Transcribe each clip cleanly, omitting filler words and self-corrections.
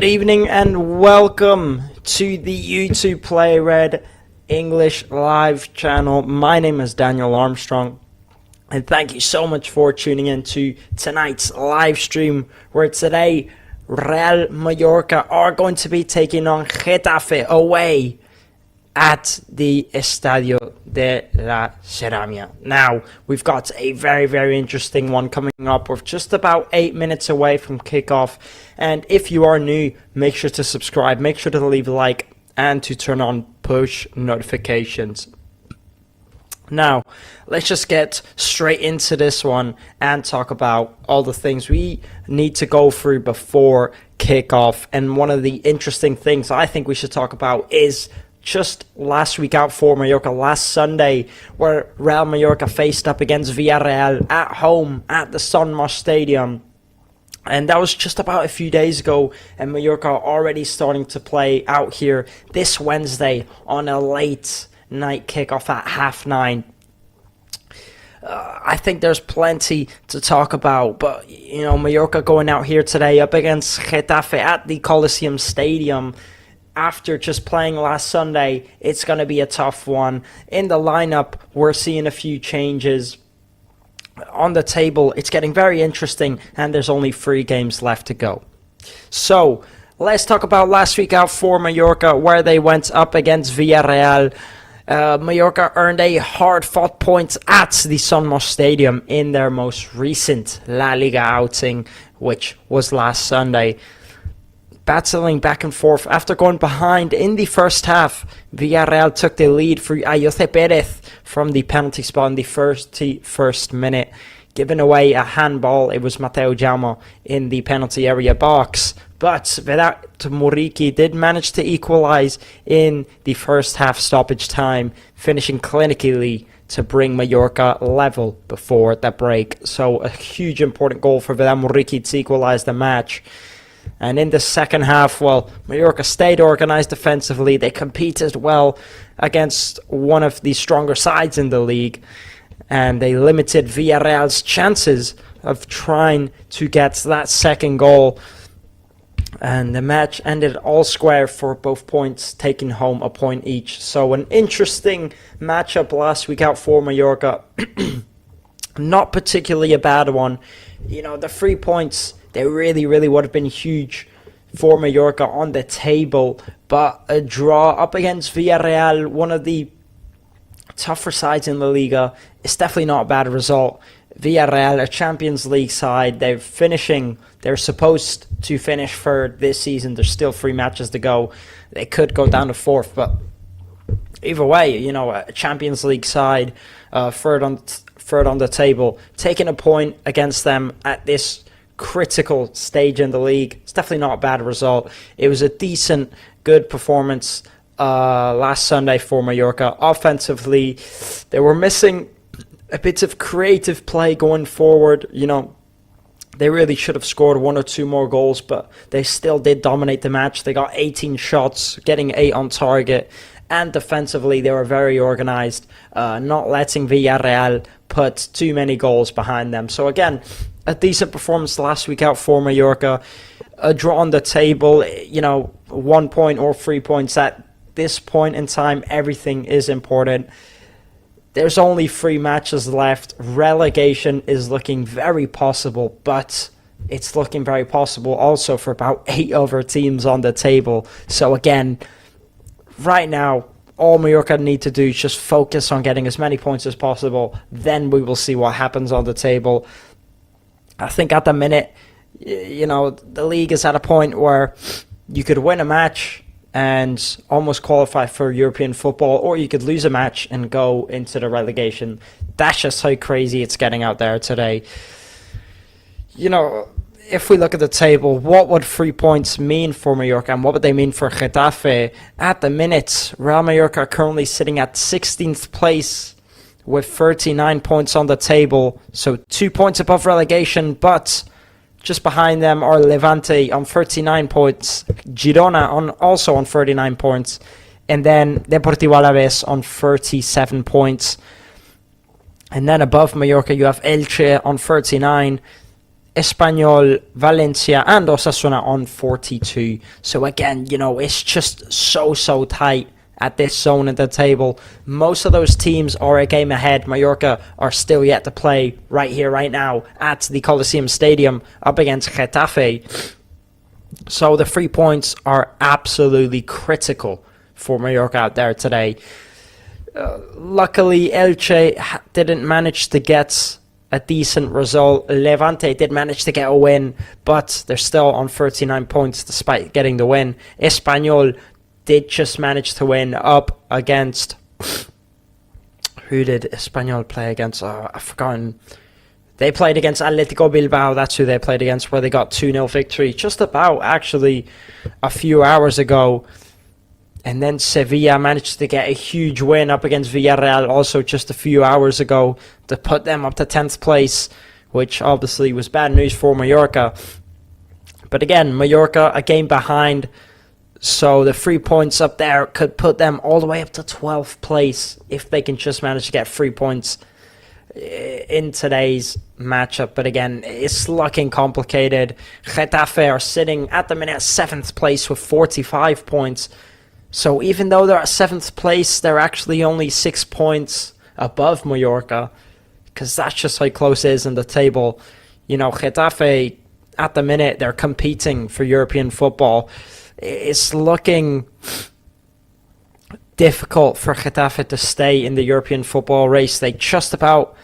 Good evening and welcome to the YouTube Play Red English live channel. My name is Daniel Armstrong and thank you so much for tuning in to tonight's live stream, where today Real Mallorca are going to be taking on Getafe away at the Estadio de la Ceramia. Now, we've got a very interesting one coming up. We're just about 8 minutes away from kickoff, and if you are new, make sure to subscribe, make sure to leave a like, and to turn on push notifications. Now, let's just get straight into this one and talk about all the things we need to go through before kickoff. And one of the interesting things I think we should talk about is just last week out for Mallorca, last Sunday, where Real Mallorca faced up against Villarreal at home at the San Martin Stadium. And that was just about a few days ago, and Mallorca are already starting to play out here this Wednesday on a late night kickoff at 9:30. I think there's plenty to talk about, but you know, Mallorca going out here today up against Getafe at the Coliseum Stadium. After just playing last Sunday, it's going to be a tough one. In the lineup, we're seeing a few changes. On the table, it's getting very interesting, and there's only 3 games left to go. So, let's talk about last week out for Mallorca, where they went up against Villarreal. Mallorca earned a hard-fought point at the San Martin Stadium in their most recent LaLiga outing, which was last Sunday. Battling back and forth after going behind in the first half, Villarreal took the lead through Ayoce Perez from the penalty spot in the 31st minute, giving away a handball. It was Mateo Jaume in the penalty area box, but Vedat Muriqi did manage to equalize in the first half stoppage time, finishing clinically to bring Mallorca level before the break. So a huge important goal for Vedat Muriqi to equalize the match. And in the second half, well, Mallorca stayed organized defensively. They competed well against one of the stronger sides in the league, and they limited Villarreal's chances of trying to get that second goal. And the match ended all square for both points, taking home a point each. So an interesting matchup last week out for Mallorca. Not particularly a bad one. You know, the 3 points, they really would have been huge for Mallorca on the table. But a draw up against Villarreal, one of the tougher sides in LaLiga, is definitely not a bad result. Villarreal, a Champions League side, they're supposed to finish third this season. There's still 3 matches to go. They could go down to 4th, but either way, you know, a Champions League side, third on the table, taking a point against them at this critical stage in the league, it's definitely not a bad result. It was a decent, good performance last Sunday for Mallorca. Offensively, they were missing a bit of creative play going forward. You know, they really should have scored 1 or 2 more goals, but they still did dominate the match. They got 18 shots, getting 8 on target. And defensively, they were very organized, not letting Villarreal put too many goals behind them. So again, a decent performance last week out for Mallorca. A draw on the table, you know, 1 point or 3 points at this point in time, everything is important. There's only 3 matches left. Relegation is looking very possible, but it's looking very possible also for about 8 other teams on the table. So again, right now, all Mallorca need to do is just focus on getting as many points as possible. Then we will see what happens on the table. I think at the minute, you know, the league is at a point where you could win a match and almost qualify for European football, or you could lose a match and go into the relegation. That's just how crazy it's getting out there today. You know, if we look at the table, what would 3 points mean for Mallorca, and what would they mean for Getafe? At the minute, Real Mallorca are currently sitting at 16th place with 39 points on the table, so 2 points above relegation, but just behind them are Levante on 39 points, Girona also on 39 points, and then Deportivo Alavés on 37 points. And then above Mallorca, you have Elche on 39, Espanyol, Valencia, and Osasuna on 42. So again, it's just so tight at this zone of the table. Most of those teams are a game ahead. Mallorca are still yet to play right here, right now, at the Coliseum Stadium up against Getafe. So the 3 points are absolutely critical for Mallorca out there today. Luckily, Elche didn't manage to get a decent result. Levante did manage to get a win, but they're still on 39 points despite getting the win. Espanyol did just manage to win up against... Who did Espanyol play against? I've forgotten. They played against Atletico Bilbao. That's who they played against, where they got 2-0 victory just about actually a few hours ago. And then Sevilla managed to get a huge win up against Villarreal also just a few hours ago to put them up to 10th place, which obviously was bad news for Mallorca. But again, Mallorca a game behind, so the 3 points up there could put them all the way up to 12th place if they can just manage to get 3 points in today's matchup. But again, it's looking complicated. Getafe are sitting at the minute 7th place with 45 points. So even though they're at 7th place, they're actually only 6 points above Mallorca, because that's just how close it is in the table. Getafe, at the minute, they're competing for European football. It's looking difficult for Getafe to stay in the European football race. They just about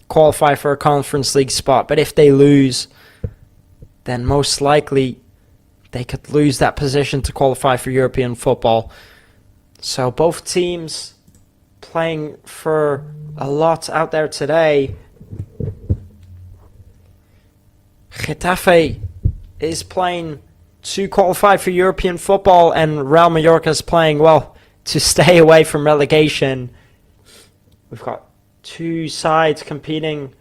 qualify for a Conference League spot, but if they lose, then most likely they could lose that position to qualify for European football. So both teams playing for a lot out there today. Getafe is playing to qualify for European football, and Real Mallorca is playing, to stay away from relegation. We've got two sides competing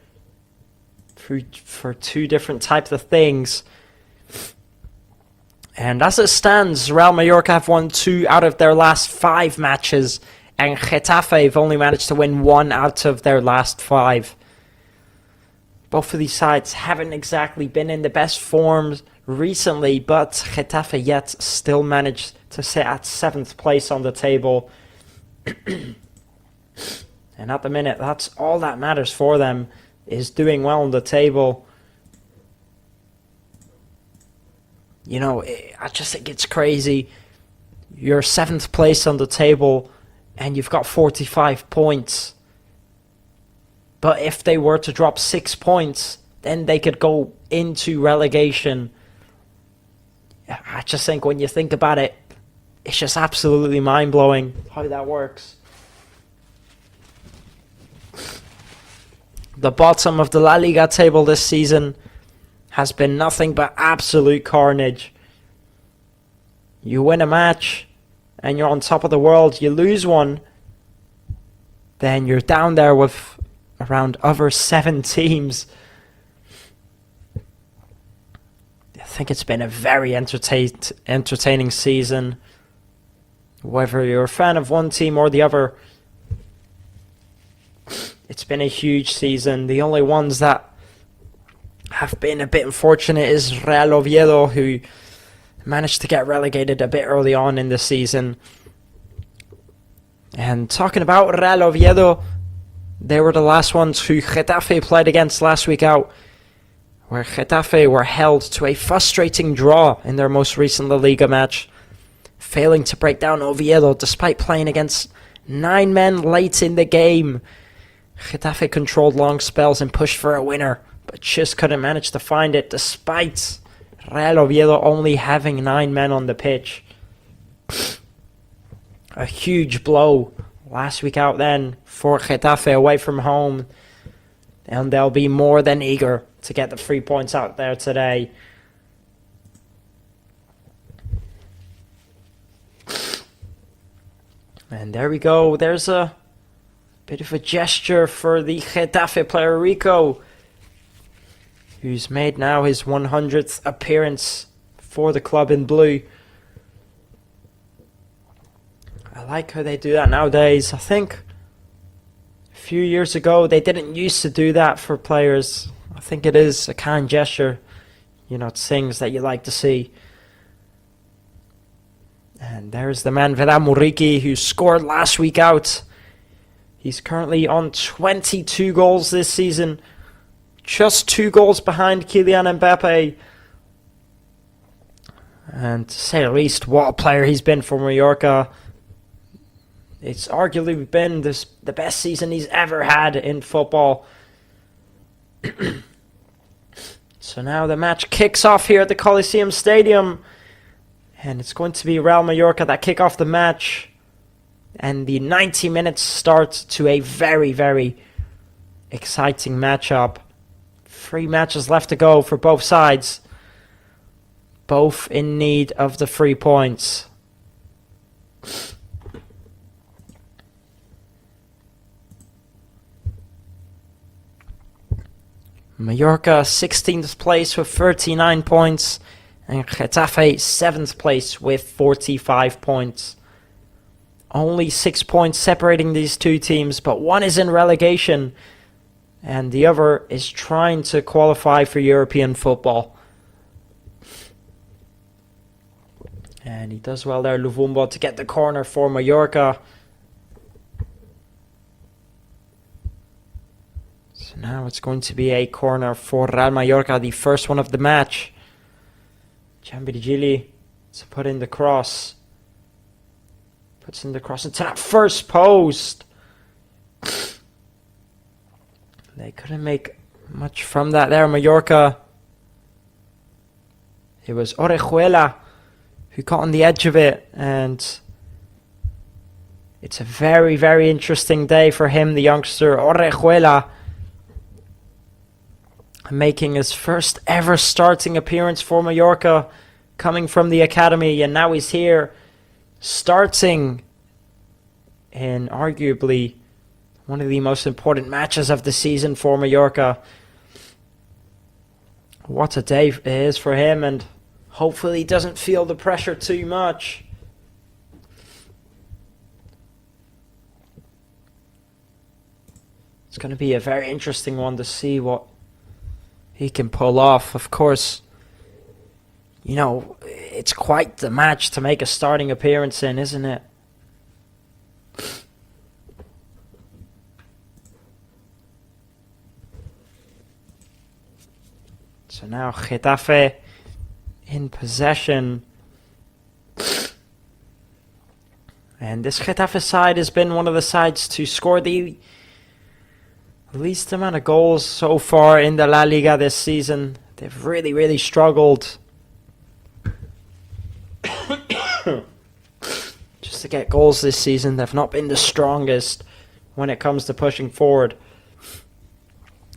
for two different types of things. And as it stands, Real Mallorca have won 2 out of their last 5 matches, and Getafe have only managed to win 1 out of their last 5. Both of these sides haven't exactly been in the best forms recently, but Getafe yet still managed to sit at 7th place on the table. And at the minute, that's all that matters for them, is doing well on the table. I just think it's crazy. You're 7th place on the table and you've got 45 points. But if they were to drop 6 points, then they could go into relegation. I just think when you think about it, it's just absolutely mind-blowing how that works. The bottom of the LaLiga table this season has been nothing but absolute carnage. You win a match and you're on top of the world. You lose one, then you're down there with around other 7 teams. I think it's been a very entertaining season. Whether you're a fan of one team or the other, it's been a huge season. The only ones that have been a bit unfortunate is Real Oviedo, who managed to get relegated a bit early on in the season. And talking about Real Oviedo, they were the last ones who Getafe played against last week out, where Getafe were held to a frustrating draw in their most recent LaLiga match, failing to break down Oviedo despite playing against 9 men late in the game. Getafe controlled long spells and pushed for a winner, but just couldn't manage to find it despite Real Oviedo only having 9 men on the pitch. A huge blow last week out then for Getafe away from home, and they'll be more than eager to get the 3 points out there today. And there we go. There's a bit of a gesture for the Getafe player Rico, who's made now his 100th appearance for the club in blue. I like how they do that nowadays. I think a few years ago they didn't used to do that for players. I think it is a kind gesture. It's things that you like to see. And there's the man Vedat Muriqi, who scored last week out. He's currently on 22 goals this season. Just 2 goals behind Kylian Mbappe. And to say the least, what a player he's been for Mallorca. It's arguably been the best season he's ever had in football. So now the match kicks off here at the Coliseum Stadium. And it's going to be Real Mallorca that kick off the match. And the 90 minutes start to a very, very exciting matchup. 3 matches left to go for both sides. Both in need of the 3 points. Mallorca 16th place with 39 points. And Getafe 7th place with 45 points. Only 6 points separating these two teams, but one is in relegation. And the other is trying to qualify for European football. And he does well there, Luvumbo, to get the corner for Mallorca. So now it's going to be a corner for Real Mallorca, the first one of the match. Giambirigili to put in the cross. Puts in the cross into that first post. They couldn't make much from that there, Mallorca. It was Orejuela who caught on the edge of it, and it's a very, very interesting day for him, the youngster Orejuela, making his first ever starting appearance for Mallorca, coming from the academy, and now he's here starting in arguably one of the most important matches of the season for Mallorca. What a day it is for him, and hopefully he doesn't feel the pressure too much. It's going to be a very interesting one to see what he can pull off. Of course, it's quite the match to make a starting appearance in, isn't it? So now Getafe in possession. And this Getafe side has been one of the sides to score the least amount of goals so far in the LaLiga this season. They've really, really struggled just to get goals this season. They've not been the strongest when it comes to pushing forward.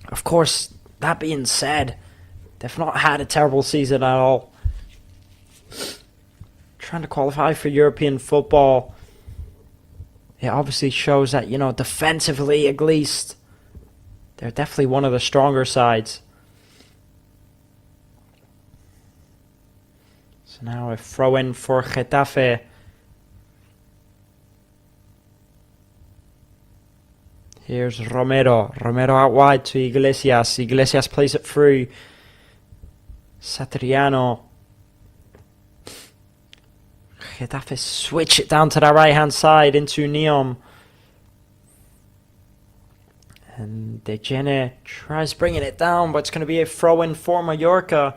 Of course, that being said, they've not had a terrible season at all. Trying to qualify for European football, it obviously shows that, defensively at least, they're definitely one of the stronger sides. So now a throw in for Getafe. Here's Romero. Romero out wide to Iglesias. Iglesias plays it through. Satriano. Getafe switch it down to the right hand side into Neom. And De Gene tries bringing it down, but it's going to be a throw in for Mallorca.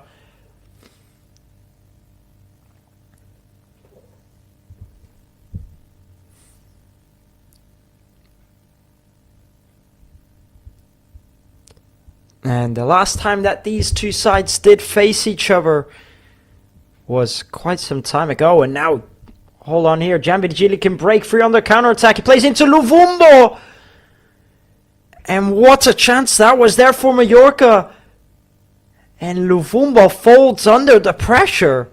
And the last time that these two sides did face each other was quite some time ago. And now, hold on here, Giambirigili can break free on the counter-attack. He plays into Luvumbo. And what a chance that was there for Mallorca. And Luvumbo folds under the pressure.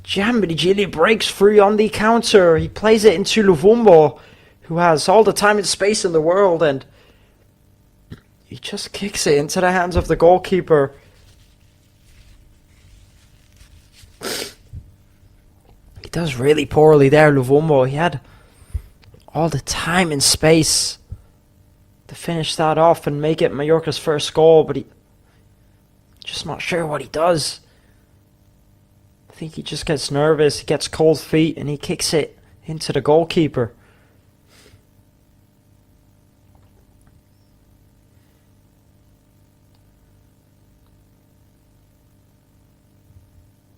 Giambirigili breaks free on the counter. He plays it into Luvumbo, who has all the time and space in the world, and he just kicks it into the hands of the goalkeeper. He does really poorly there, Luvumbo. He had all the time and space to finish that off and make it Mallorca's first goal, but Just not sure what he does. I think he just gets nervous, he gets cold feet, and he kicks it into the goalkeeper.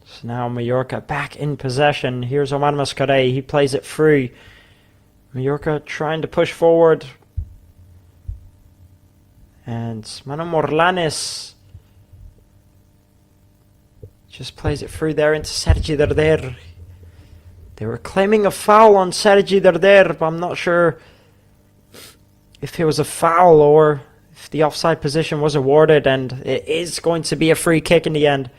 So now Mallorca back in possession. Here's Omar Mascarell. He plays it free. Mallorca trying to push forward. And Manu Morlanes just plays it through there into Sergi Darder. They were claiming a foul on Sergi Darder, but I'm not sure if it was a foul or if the offside position was awarded, and it is going to be a free kick in the end.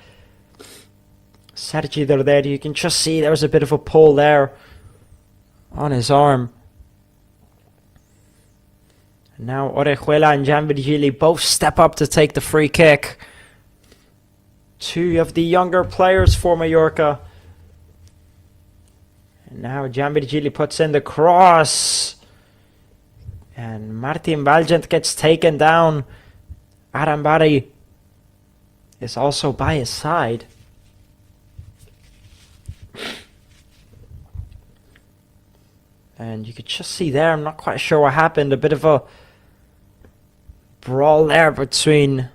Sergi Darder, you can just see there was a bit of a pull there on his arm. And now Orejuela and Jan Virgili both step up to take the free kick. Two of the younger players for Mallorca. And now Jan Virgili puts in the cross. And Martin Valgent gets taken down. Arambari is also by his side. And you could just see there, I'm not quite sure what happened, a bit of a brawl there between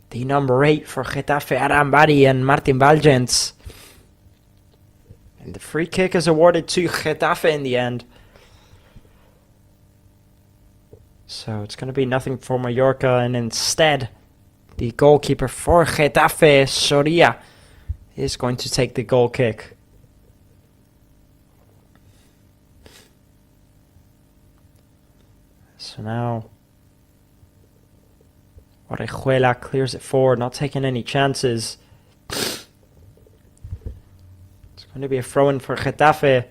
the number 8 for Getafe, Arambari, and Martin Valgent. And the free kick is awarded to Getafe in the end. So it's going to be nothing for Mallorca, and instead the goalkeeper for Getafe, Soria, is going to take the goal kick. So now Orejuela clears it forward, not taking any chances. It's going to be a throw-in for Getafe.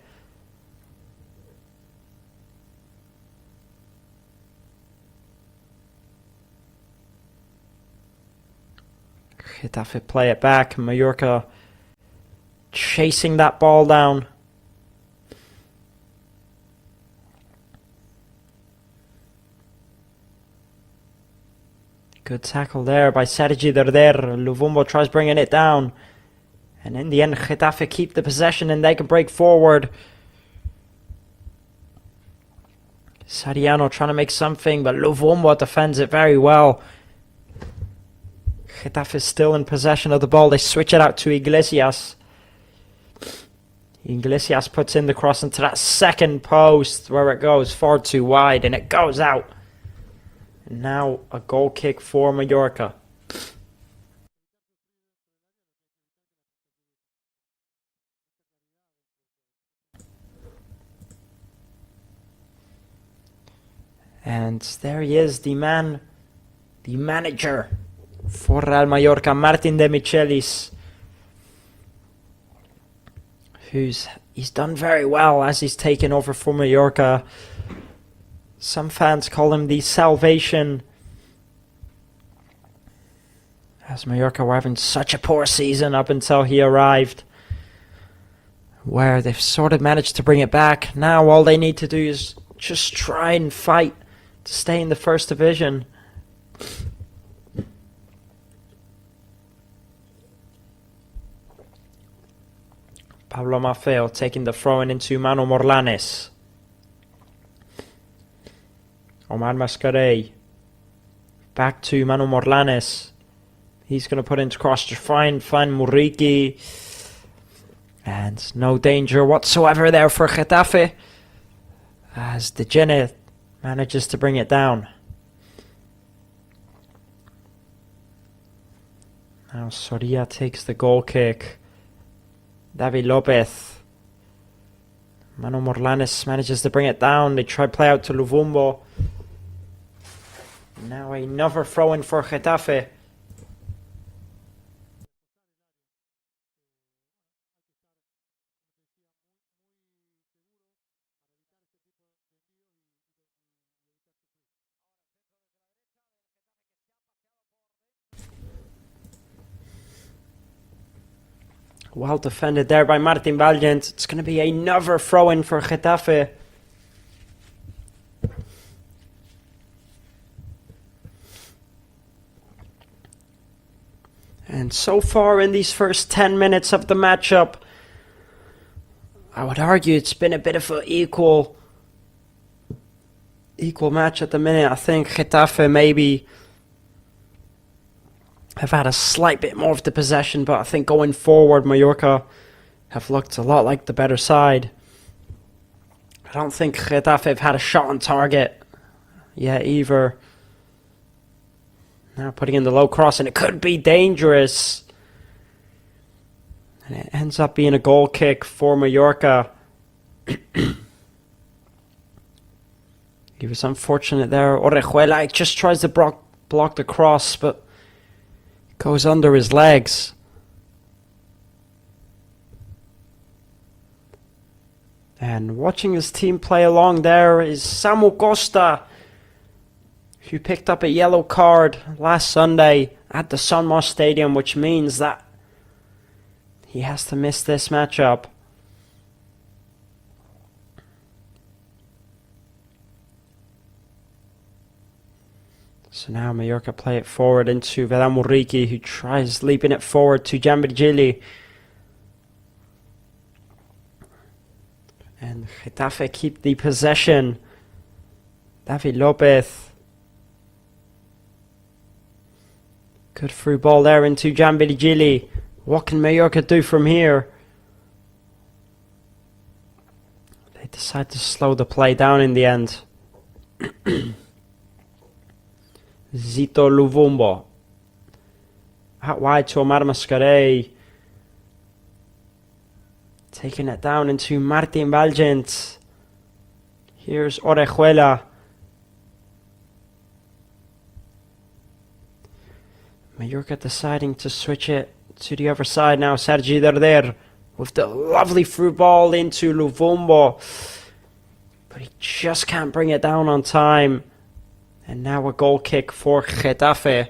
Getafe play it back. Mallorca chasing that ball down. Good tackle there by Sergi Darder. Luvumbo tries bringing it down. And in the end, Getafe keep the possession and they can break forward. Sariano trying to make something, but Luvumbo defends it very well. Getafe is still in possession of the ball. They switch it out to Iglesias. Iglesias puts in the cross into that second post where it goes far too wide and it goes out. And now a goal kick for Mallorca. And there he is, the man, the manager for Real Mallorca, Martin de Michelis. He's done very well as he's taken over for Mallorca. Some fans call him the salvation, as Mallorca were having such a poor season up until he arrived, where they've sort of managed to bring it back. Now all they need to do is just try and fight to stay in the first division. Pablo Maffeo taking the throw-in into Manu Morlanes. Omar Mascarell. Back to Manu Morlanes. He's going to put into cross to find Muriqi. And no danger whatsoever there for Getafe, as De Gene manages to bring it down. Now Soria takes the goal kick. David Lopez. Manu Morlanes manages to bring it down. They try play out to Luvumbo. Now another throw-in for Getafe. Well defended there by Martin Valgent. It's going to be another throw-in for Getafe. And so far in these first 10 minutes of the matchup, I would argue it's been a bit of an equal match at the minute. I think Getafe maybe have had a slight bit more of the possession, but I think going forward, Mallorca have looked a lot like the better side. I don't think Getafe have had a shot on target yet either. Now putting in the low cross, and it could be dangerous. And it ends up being a goal kick for Mallorca. He was unfortunate there. Orejuela just tries to block the cross, but goes under his legs. And watching his team play along there is Samu Costa, who picked up a yellow card last Sunday at the Sunmar Stadium, which means that he has to miss this matchup. So now Mallorca play it forward into Velamuriki, who tries leaping it forward to Jambirjili. And Getafe keep the possession. David Lopez. Good through ball there into Jambirjili. What can Mallorca do from here? They decide to slow the play down in the end. Zito Luvumbo. Out wide to Omar Mascarell. Taking it down into Martin Valgent. Here's Orejuela. Mallorca deciding to switch it to the other side now. Sergi Derder with the lovely through ball into Luvumbo. But he just can't bring it down on time. And now a goal kick for Getafe.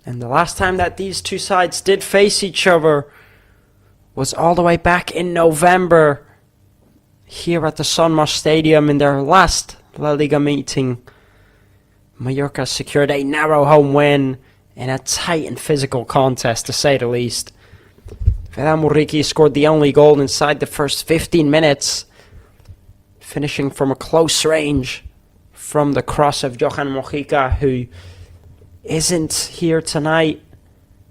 And the last time that these two sides did face each other was all the way back in November here at the Sunmar Stadium in their last LaLiga meeting. Mallorca secured a narrow home win in a tight and physical contest, to say the least. Velamuriki scored the only goal inside the first 15 minutes, finishing from a close range from the cross of Johan Mojica, who isn't here tonight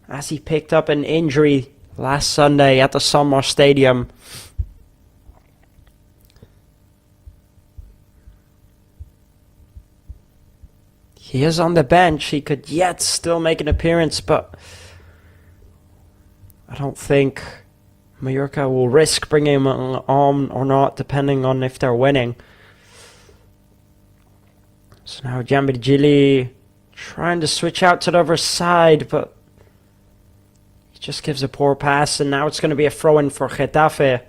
as he picked up an injury last Sunday at the Sunmar Stadium. He is on the bench. He could yet still make an appearance, but I don't think Mallorca will risk bringing him on or not, depending on if they're winning. So now Jambirjili trying to switch out to the other side, but he just gives a poor pass, and now it's going to be a throw-in for Getafe.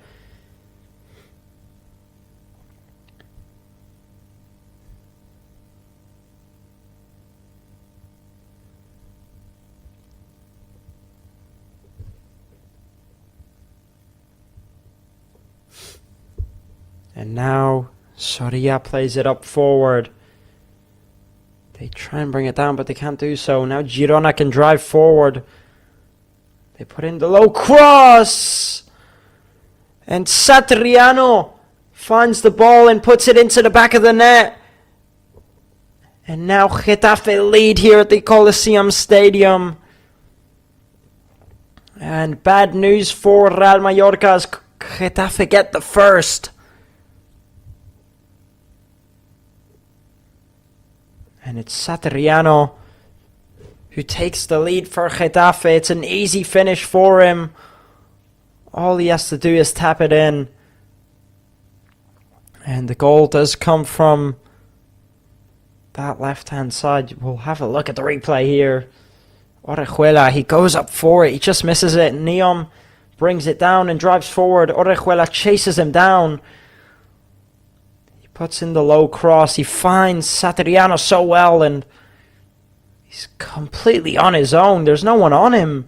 And now Soria plays it up forward. They try and bring it down, but they can't do so. Now Girona can drive forward. They put in the low cross. And Satriano finds the ball and puts it into the back of the net. And now Getafe lead here at the Coliseum Stadium. And bad news for Real Mallorca as Getafe get the first. And it's Satriano who takes the lead for Getafe. It's an easy finish for him. All he has to do is tap it in. And the goal does come from that left-hand side. We'll have a look at the replay here. Orejuela, he goes up for it. He just misses it. Neom brings it down and drives forward. Orejuela chases him down. Puts in the low cross. He finds Satriano so well, and he's completely on his own. There's no one on him.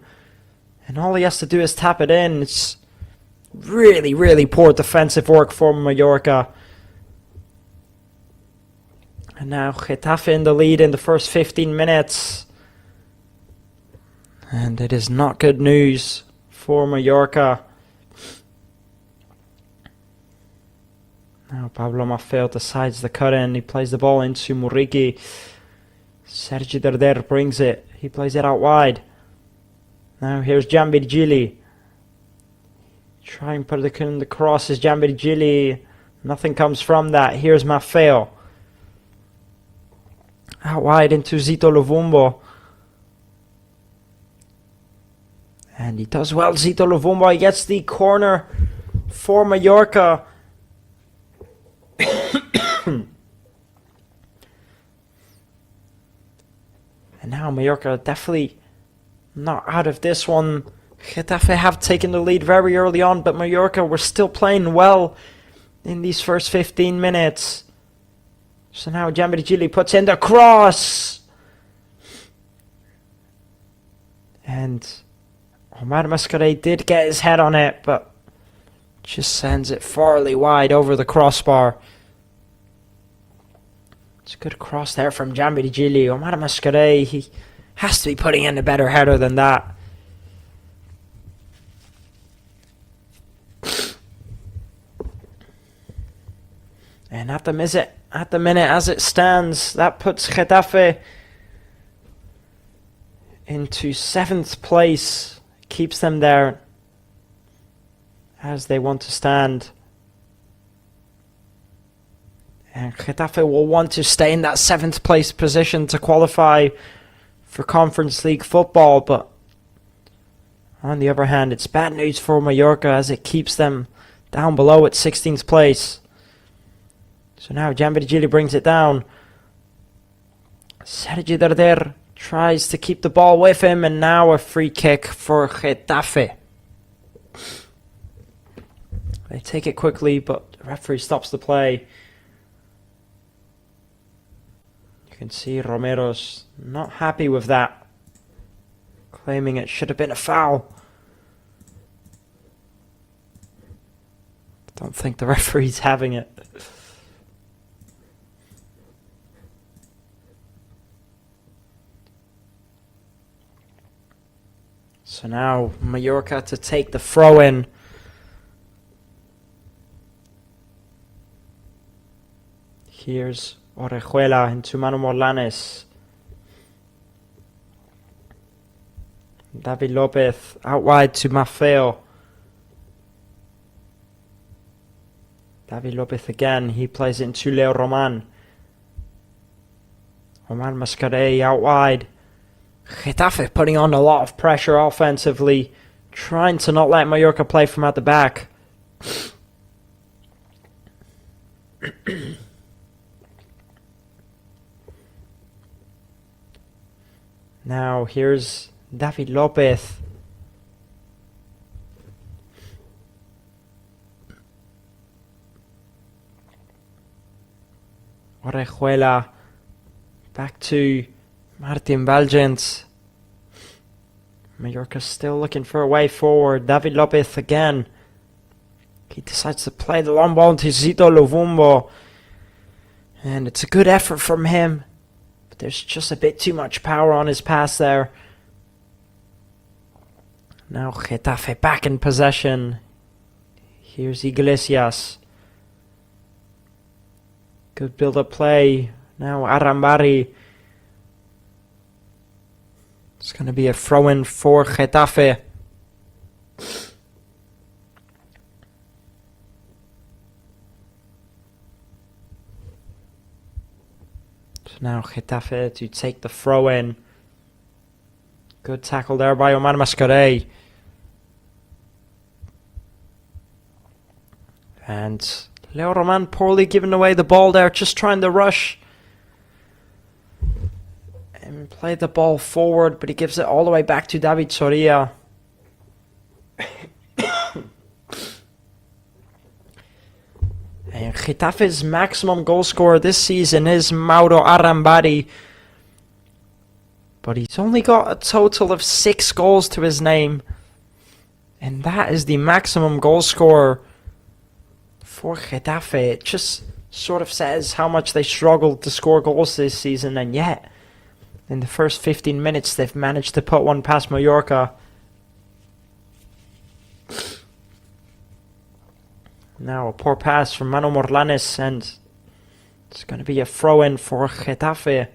And all he has to do is tap it in. It's really, really poor defensive work for Mallorca. And now Getafe in the lead in the first 15 minutes. And it is not good news for Mallorca. Now Pablo Maffeo decides to cut in. He plays the ball into Muriqi. Sergi Darder brings it. He plays it out wide. Now here's Giambirgili. Try and put it in the crosses. Giambirgili. Nothing comes from that. Here's Maffeo. Out wide into Zito Luvumbo. And he does well, Zito Luvumbo. He gets the corner for Mallorca. And now Mallorca definitely not out of this one. Getafe have taken the lead very early on, but Mallorca were still playing well in these first 15 minutes. So now Giambirgili puts in the cross. And Omar Mascarell did get his head on it, but just sends it farly wide over the crossbar. It's a good cross there from Giambirgili. Omar Mascarell, he has to be putting in a better header than that. And at the minute as it stands, that puts Getafe into 7th place. Keeps them there as they want to stand. And Getafe will want to stay in that 7th place position to qualify for Conference League football. But on the other hand, it's bad news for Mallorca as it keeps them down below at 16th place. So now Giambirgili brings it down. Sergi Darder tries to keep the ball with him, and now a free kick for Getafe. They take it quickly, but the referee stops the play. You can see Romero's not happy with that, claiming it should have been a foul. Don't think the referee's having it. So now Mallorca to take the throw in. Here's Orejuela into Manu Morlanes. David Lopez out wide to Maffeo. David Lopez again. He plays it into Leo Roman. Omar Mascarell out wide. Getafe putting on a lot of pressure offensively, trying to not let Mallorca play from at the back. Now here's David Lopez. Orejuela back to Martin Valgens. Mallorca still looking for a way forward. David Lopez again. He decides to play the long ball to Zito Luvumbo. And it's a good effort from him. But there's just a bit too much power on his pass there. Now Getafe back in possession. Here's Iglesias. Good build-up play. Now Arambari. It's going to be a throw-in for Getafe. So now Getafe to take the throw-in. Good tackle there by Omar Mascarell. And Leo Roman poorly giving away the ball there, just trying to rush and play the ball forward, but he gives it all the way back to David Soria. And Getafe's maximum goal scorer this season is Mauro Arambari, but he's only got a total of 6 goals to his name, and that is the maximum goal scorer for Getafe. It just sort of says how much they struggled to score goals this season, and yet In the first 15 minutes, they've managed to put one past Mallorca. Now a poor pass from Manu Morlanes, and it's going to be a throw-in for Getafe.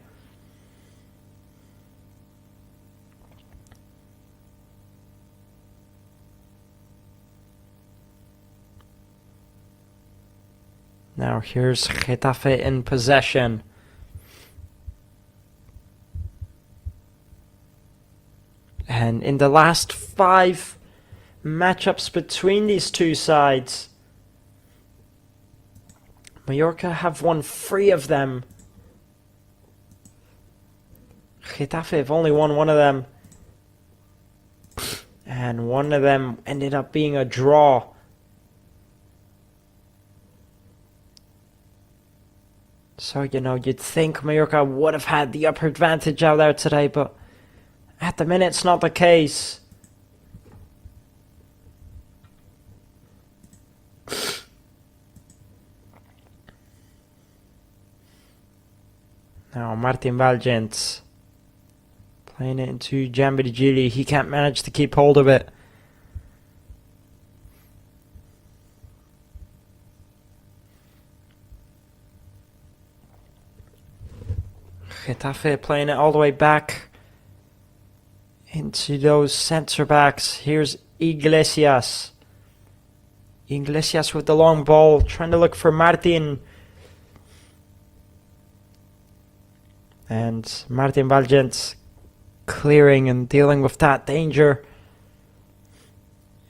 Now here's Getafe in possession. And in the last 5 matchups between these two sides, Mallorca have won 3 of them. Getafe have only won 1 of them. And 1 of them ended up being a draw. So, you'd think Mallorca would have had the upper advantage out there today, but at the minute it's not the case. Now Martin Valgens playing it into Giambirigili. He can't manage to keep hold of it. Getafe playing it all the way back into those centre backs. Here's Iglesias. Iglesias with the long ball, trying to look for Martin. And Martin Valgens clearing and dealing with that danger.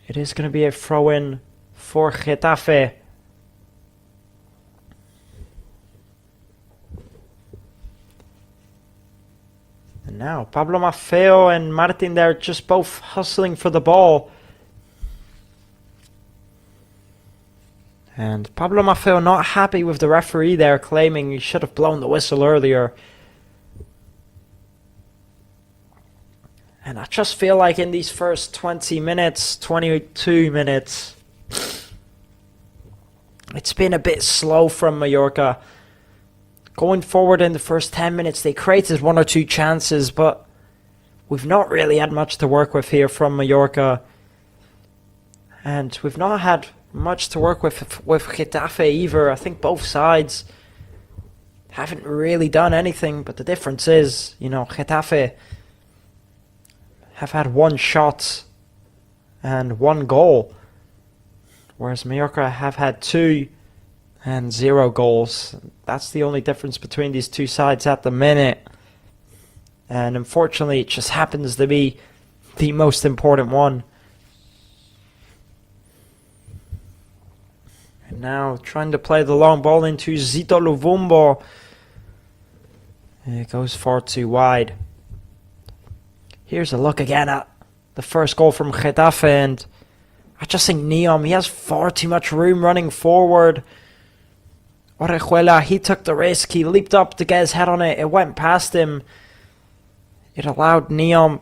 It is going to be a throw-in for Getafe. And now Pablo Maffeo and Martin, they're just both hustling for the ball. And Pablo Maffeo not happy with the referee there, claiming he should have blown the whistle earlier. And I just feel like in these first 20 minutes, 22 minutes, it's been a bit slow from Mallorca. Going forward in the first 10 minutes, they created 1 or 2 chances, but we've not really had much to work with here from Mallorca. And we've not had much to work with Getafe either. I think both sides haven't really done anything, but the difference is, Getafe have had 1 shot and 1 goal, whereas Mallorca have had 2 and 0 goals. That's the only difference between these two sides at the minute. And unfortunately, it just happens to be the most important one. And now trying to play the long ball into Zito Luvumbo. It goes far too wide. Here's a look again at the first goal from Getafe, and I just think Neom, he has far too much room running forward. Orejuela, he took the risk, he leaped up to get his head on it, it went past him. It allowed Neom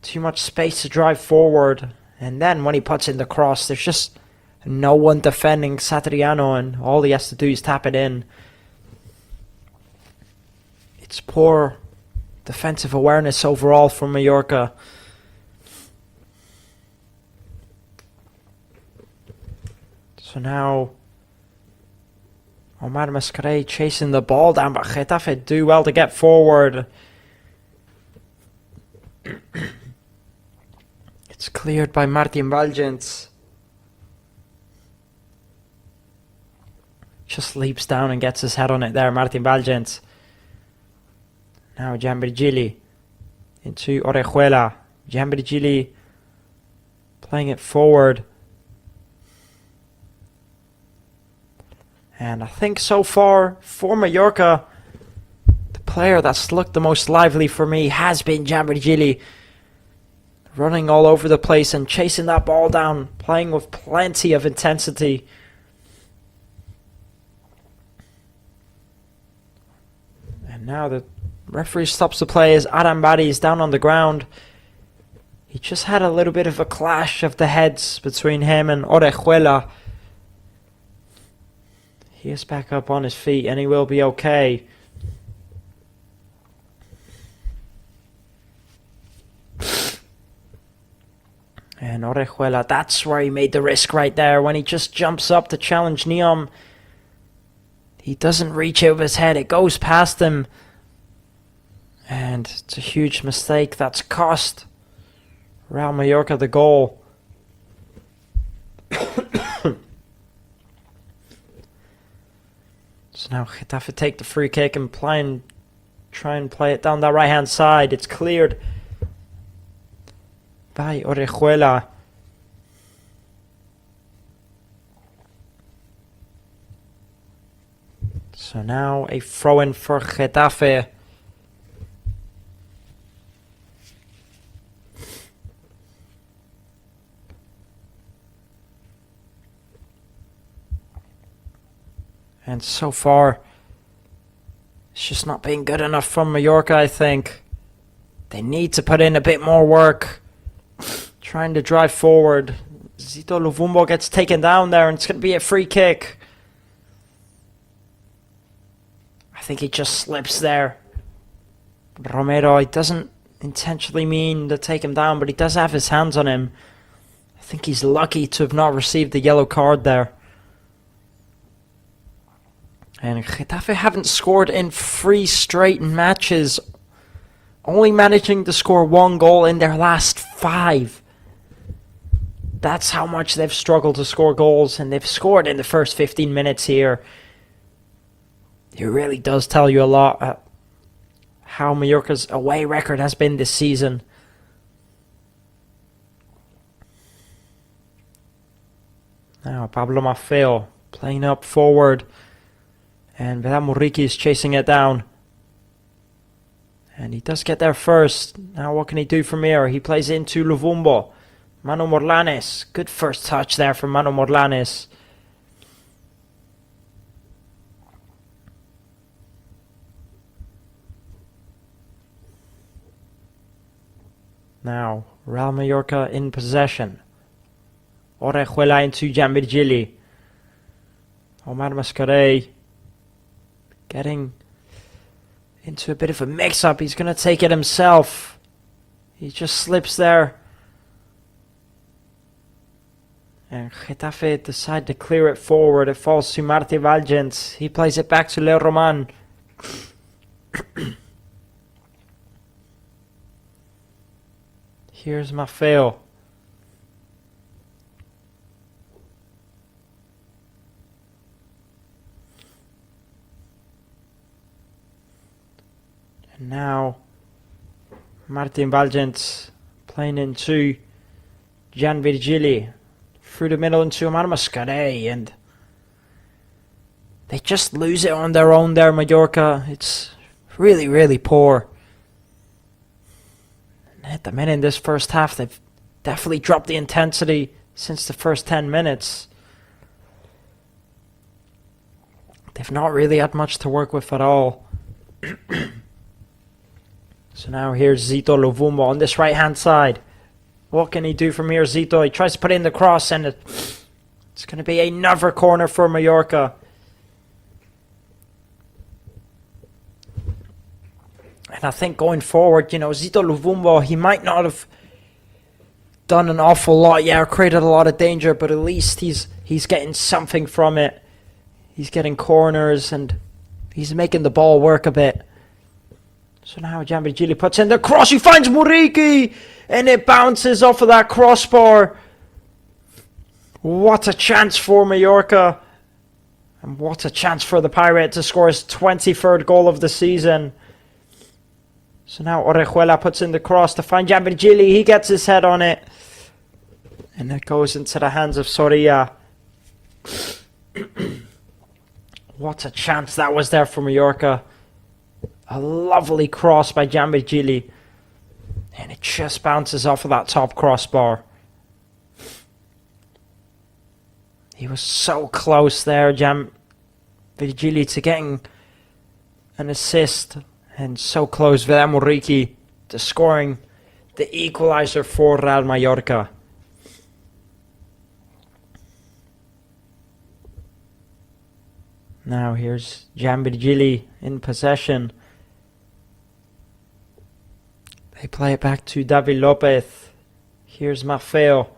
too much space to drive forward, and then when he puts in the cross, there's just no one defending Satriano, and all he has to do is tap it in. It's poor defensive awareness overall from Mallorca. So now Omar Mascarell chasing the ball down, but Getafe do well to get forward. It's cleared by Martin Valgens. Just leaps down and gets his head on it there, Martin Valgens. Now Giambirigili into Orejuela. Giambirigili playing it forward. And I think so far for Mallorca, the player that's looked the most lively for me has been Giambirigili. Running all over the place and chasing that ball down, playing with plenty of intensity. And now the referee stops the play as Adam Bari is down on the ground. He just had a little bit of a clash of the heads between him and Orejuela. He is back up on his feet and he will be okay. And Orejuela, that's where he made the risk right there. When he just jumps up to challenge Neom, he doesn't reach over his head. It goes past him. And it's a huge mistake that's cost Real Mallorca the goal. So now Getafe take the free kick and try and play it down that right hand side. It's cleared by Orejuela. So now a throw in for Getafe. And so far, it's just not been good enough from Mallorca, I think. They need to put in a bit more work. Trying to drive forward. Zito Luvumbo gets taken down there, and it's going to be a free kick. I think he just slips there. Romero, he doesn't intentionally mean to take him down, but he does have his hands on him. I think he's lucky to have not received the yellow card there. And Getafe haven't scored in 3 straight matches, only managing to score 1 goal in their last 5. That's how much they've struggled to score goals, and they've scored in the first 15 minutes here. It really does tell you a lot how Mallorca's away record has been this season. Now Pablo Maffeo playing up forward. And Muriqi is chasing it down. And he does get there first. Now what can he do from here? He plays into Luvumbo. Manu Morlanes. Good first touch there from Manu Morlanes. Now, Real Mallorca in possession. Orejuela into Gianvirgili. Omar Mascarell getting into a bit of a mix-up. He's going to take it himself. He just slips there. And Getafe decide to clear it forward. It falls to Martí Valgens. He plays it back to Leo Roman. Here's Maffeo. And now Martín Valgens playing into Gianvirgili. Through the middle into Omar Mascarell, and they just lose it on their own there, Mallorca. It's really, really poor. And at the minute in this first half, they've definitely dropped the intensity since the first 10 minutes. They've not really had much to work with at all. So now here's Zito Luvumbo on this right-hand side. What can he do from here, Zito? He tries to put in the cross, and it's going to be another corner for Mallorca. And I think going forward, Zito Luvumbo, he might not have done an awful lot, created a lot of danger, but at least he's getting something from it. He's getting corners, and he's making the ball work a bit. So now Gianvirgili puts in the cross. He finds Muriqi, and it bounces off of that crossbar. What a chance for Mallorca. And what a chance for the Pirate to score his 23rd goal of the season. So now Orejuela puts in the cross to find Gianvirgili. He gets his head on it. And it goes into the hands of Soria. What a chance that was there for Mallorca. A lovely cross by Gianvirgili. And it just bounces off of that top crossbar. He was so close there, Gianvirgili, to getting an assist. And so close, Muriqi, to scoring the equalizer for Real Mallorca. Now here's Gianvirgili in possession. They play it back to David Lopez. Here's Maffeo.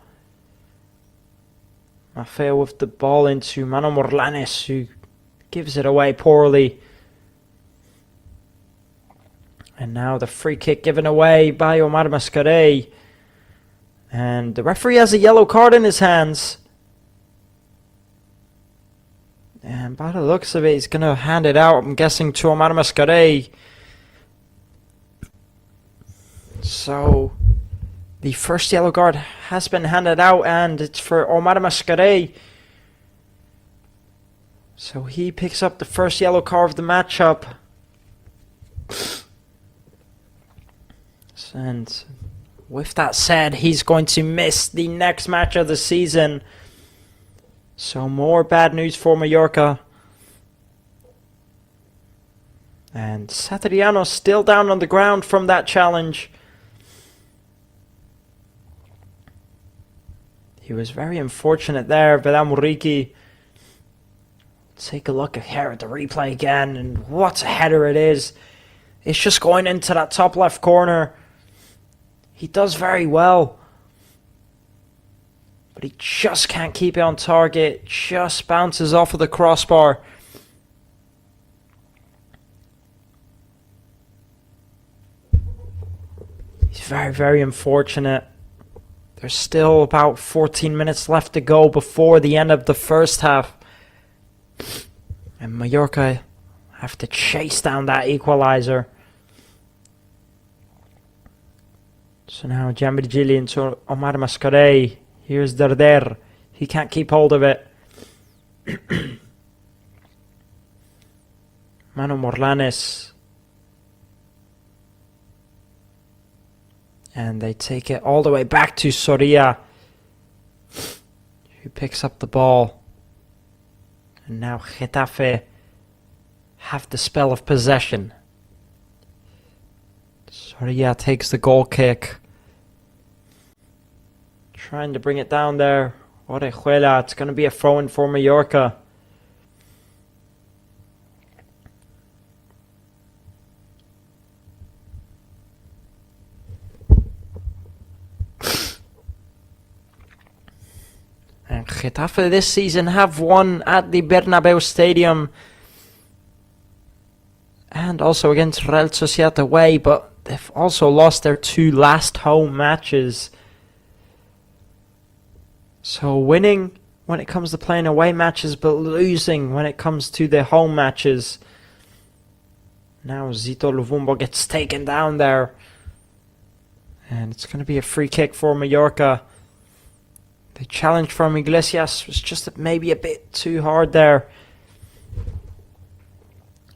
Maffeo with the ball into Mano Morlanes, who gives it away poorly. And now the free kick given away by Omar Mascarell. And the referee has a yellow card in his hands. And by the looks of it, he's going to hand it out, I'm guessing, to Omar Mascarell. So the first yellow card has been handed out, and it's for Omar Mascarell. So he picks up the first yellow card of the matchup. And with that said, he's going to miss the next match of the season. So more bad news for Mallorca. And Satriano still down on the ground from that challenge. He was very unfortunate there, Vedan Muriqi. Take a look here at the replay again, and what a header it is. It's just going into that top left corner. He does very well, but he just can't keep it on target. Just bounces off of the crossbar. He's very, very unfortunate. There's still about 14 minutes left to go before the end of the first half. And Mallorca have to chase down that equaliser. So now Gianvirgili into Omar Mascarell. Here's Darder. He can't keep hold of it. Mano Morlanes. And they take it all the way back to Soria, who picks up the ball. And now Getafe have the spell of possession. Soria takes the goal kick. Trying to bring it down there. Orejuela. It's going to be a throw-in for Mallorca. And Getafe this season have won at the Bernabeu Stadium. And also against Real Sociedad away, but they've also lost their two last home matches. So winning when it comes to playing away matches, but losing when it comes to the home matches. Now Zito Luvumbo gets taken down there. And it's going to be a free kick for Mallorca. The challenge from Iglesias was just maybe a bit too hard there.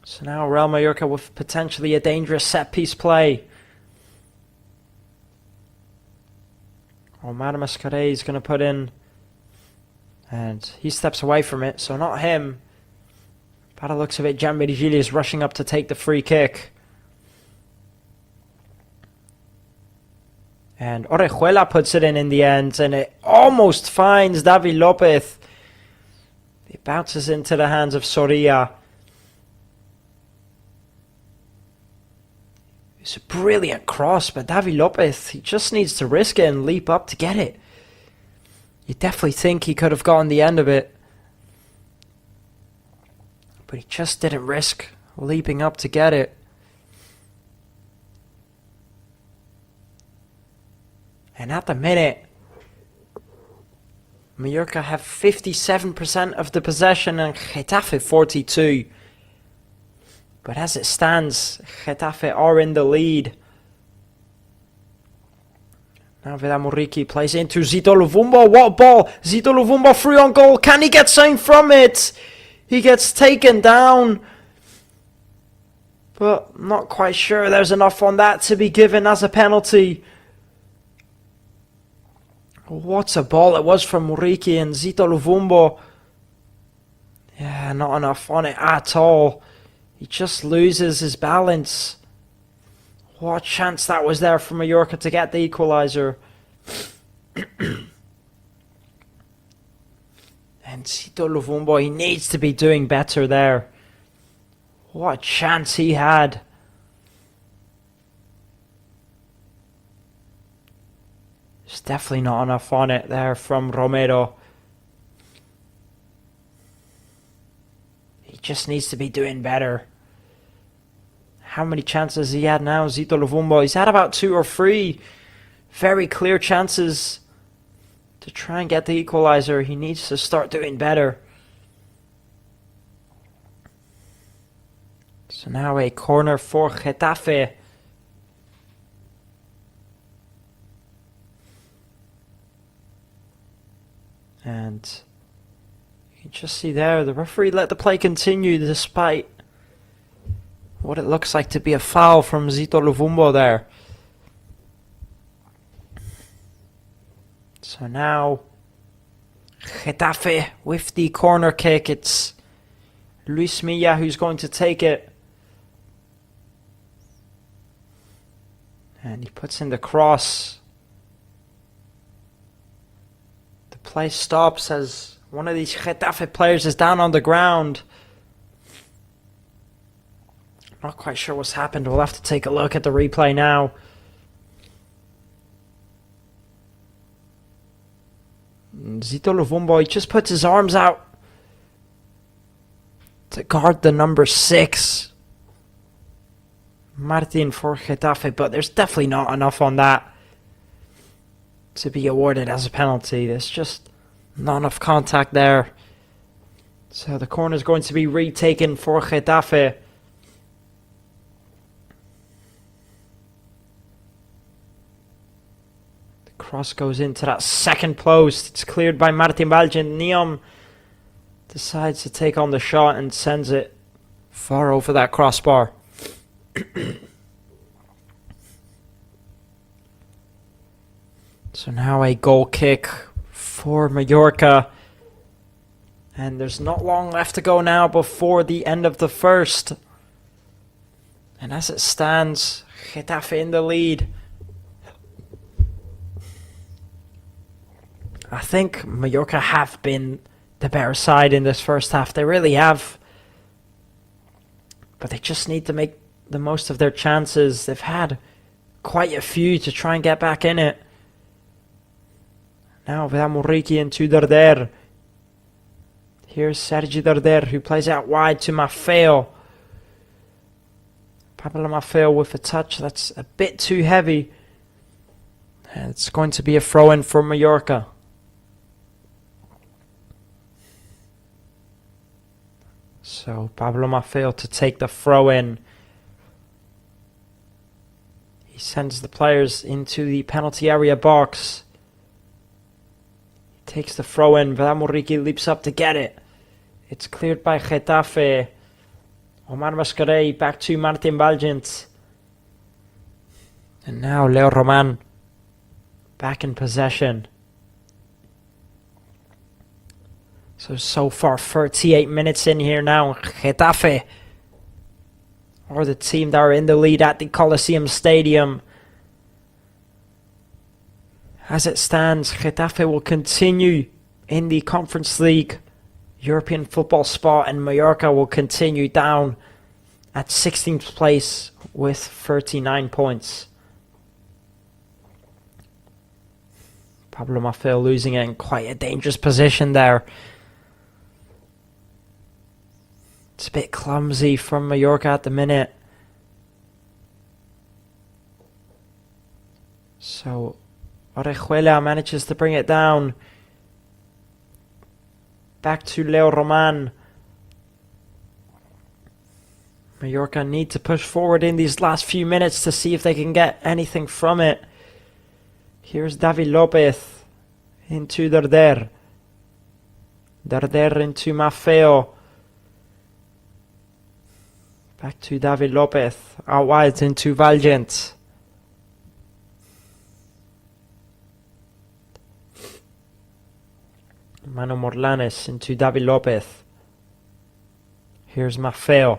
So now Real Mallorca with potentially a dangerous set-piece play. Omar Mascarell is going to put in. And he steps away from it, so not him. By the looks of it, Gianvirgili is rushing up to take the free kick. And Orejuela puts it in the end, and it almost finds David Lopez. It bounces into the hands of Soria. It's a brilliant cross, but David Lopez, he just needs to risk it and leap up to get it. You definitely think he could have gotten the end of it. But he just didn't risk leaping up to get it. And at the minute, Mallorca have 57% of the possession and Getafe 42%. But as it stands, Getafe are in the lead. Now Vedan Muriqi plays into Zito Luvumbo. What a ball! Zito Luvumbo free on goal. Can he get something from it? He gets taken down. But not quite sure there's enough on that to be given as a penalty. What a ball it was from Muriqi and Zito Luvumbo. Yeah, not enough on it at all. He just loses his balance. What a chance that was there for Mallorca to get the equaliser. And Zito Luvumbo, he needs to be doing better there. What a chance he There's definitely not enough on it there from Romero. He just needs to be doing better. How many chances he had now, Zito Luvumbo? He's had about 2 or 3 very clear chances to try and get the equalizer. He needs to start doing better. So now a corner for Getafe. And you can just see there, the referee let the play continue despite what it looks like to be a foul from Zito Luvumbo there. So now Getafe with the corner kick. It's Luis Milla who's going to take it. And he puts in the cross. The play stops as one of these Getafe players is down on the ground. Not quite sure what's happened. We'll have to take a look at the replay now. Zito Luvumbo, he just puts his arms out to guard the number 6. Martin for Getafe, but there's definitely not enough on that to be awarded as a penalty. There's just not enough contact there. So the corner is going to be retaken for Getafe. Cross goes into that second post. It's cleared by Martin Balgent. Neom decides to take on the shot and sends it far over that crossbar. So now a goal kick for Mallorca. And there's not long left to go now before the end of the first. And as it stands, Getafe in the lead. I think Mallorca have been the better side in this first half. They really have. But they just need to make the most of their chances. They've had quite a few to try and get back in it. Now Vedamuriki into Darder. Here's Sergi Darder who plays out wide to Maffeo. Pablo Maffeo with a touch that's a bit too heavy. And it's going to be a throw-in for Mallorca. So Pablo Maffeo to take the throw in. He sends the players into the penalty area box. He takes the throw in. Vedamuriki leaps up to get it. It's cleared by Getafe. Omar Mascarey back to Martin Balgent. And now Leo Roman back in possession. So far 38 minutes in here now. Getafe are the team that are in the lead at the Coliseum Stadium. As it stands, Getafe will continue in the Conference League European football spot, and Mallorca will continue down at 16th place with 39 points. Pablo Maffeo losing it in quite a dangerous position there. It's a bit clumsy from Mallorca at the minute. So Orejuela manages to bring it down. Back to Leo Roman. Mallorca need to push forward in these last few minutes to see if they can get anything from it. Here's David Lopez into Darder. Darder into Maffeo. Back to David Lopez. Out wide into Valgent. Mano Morlanes into David Lopez. Here's Maffeo.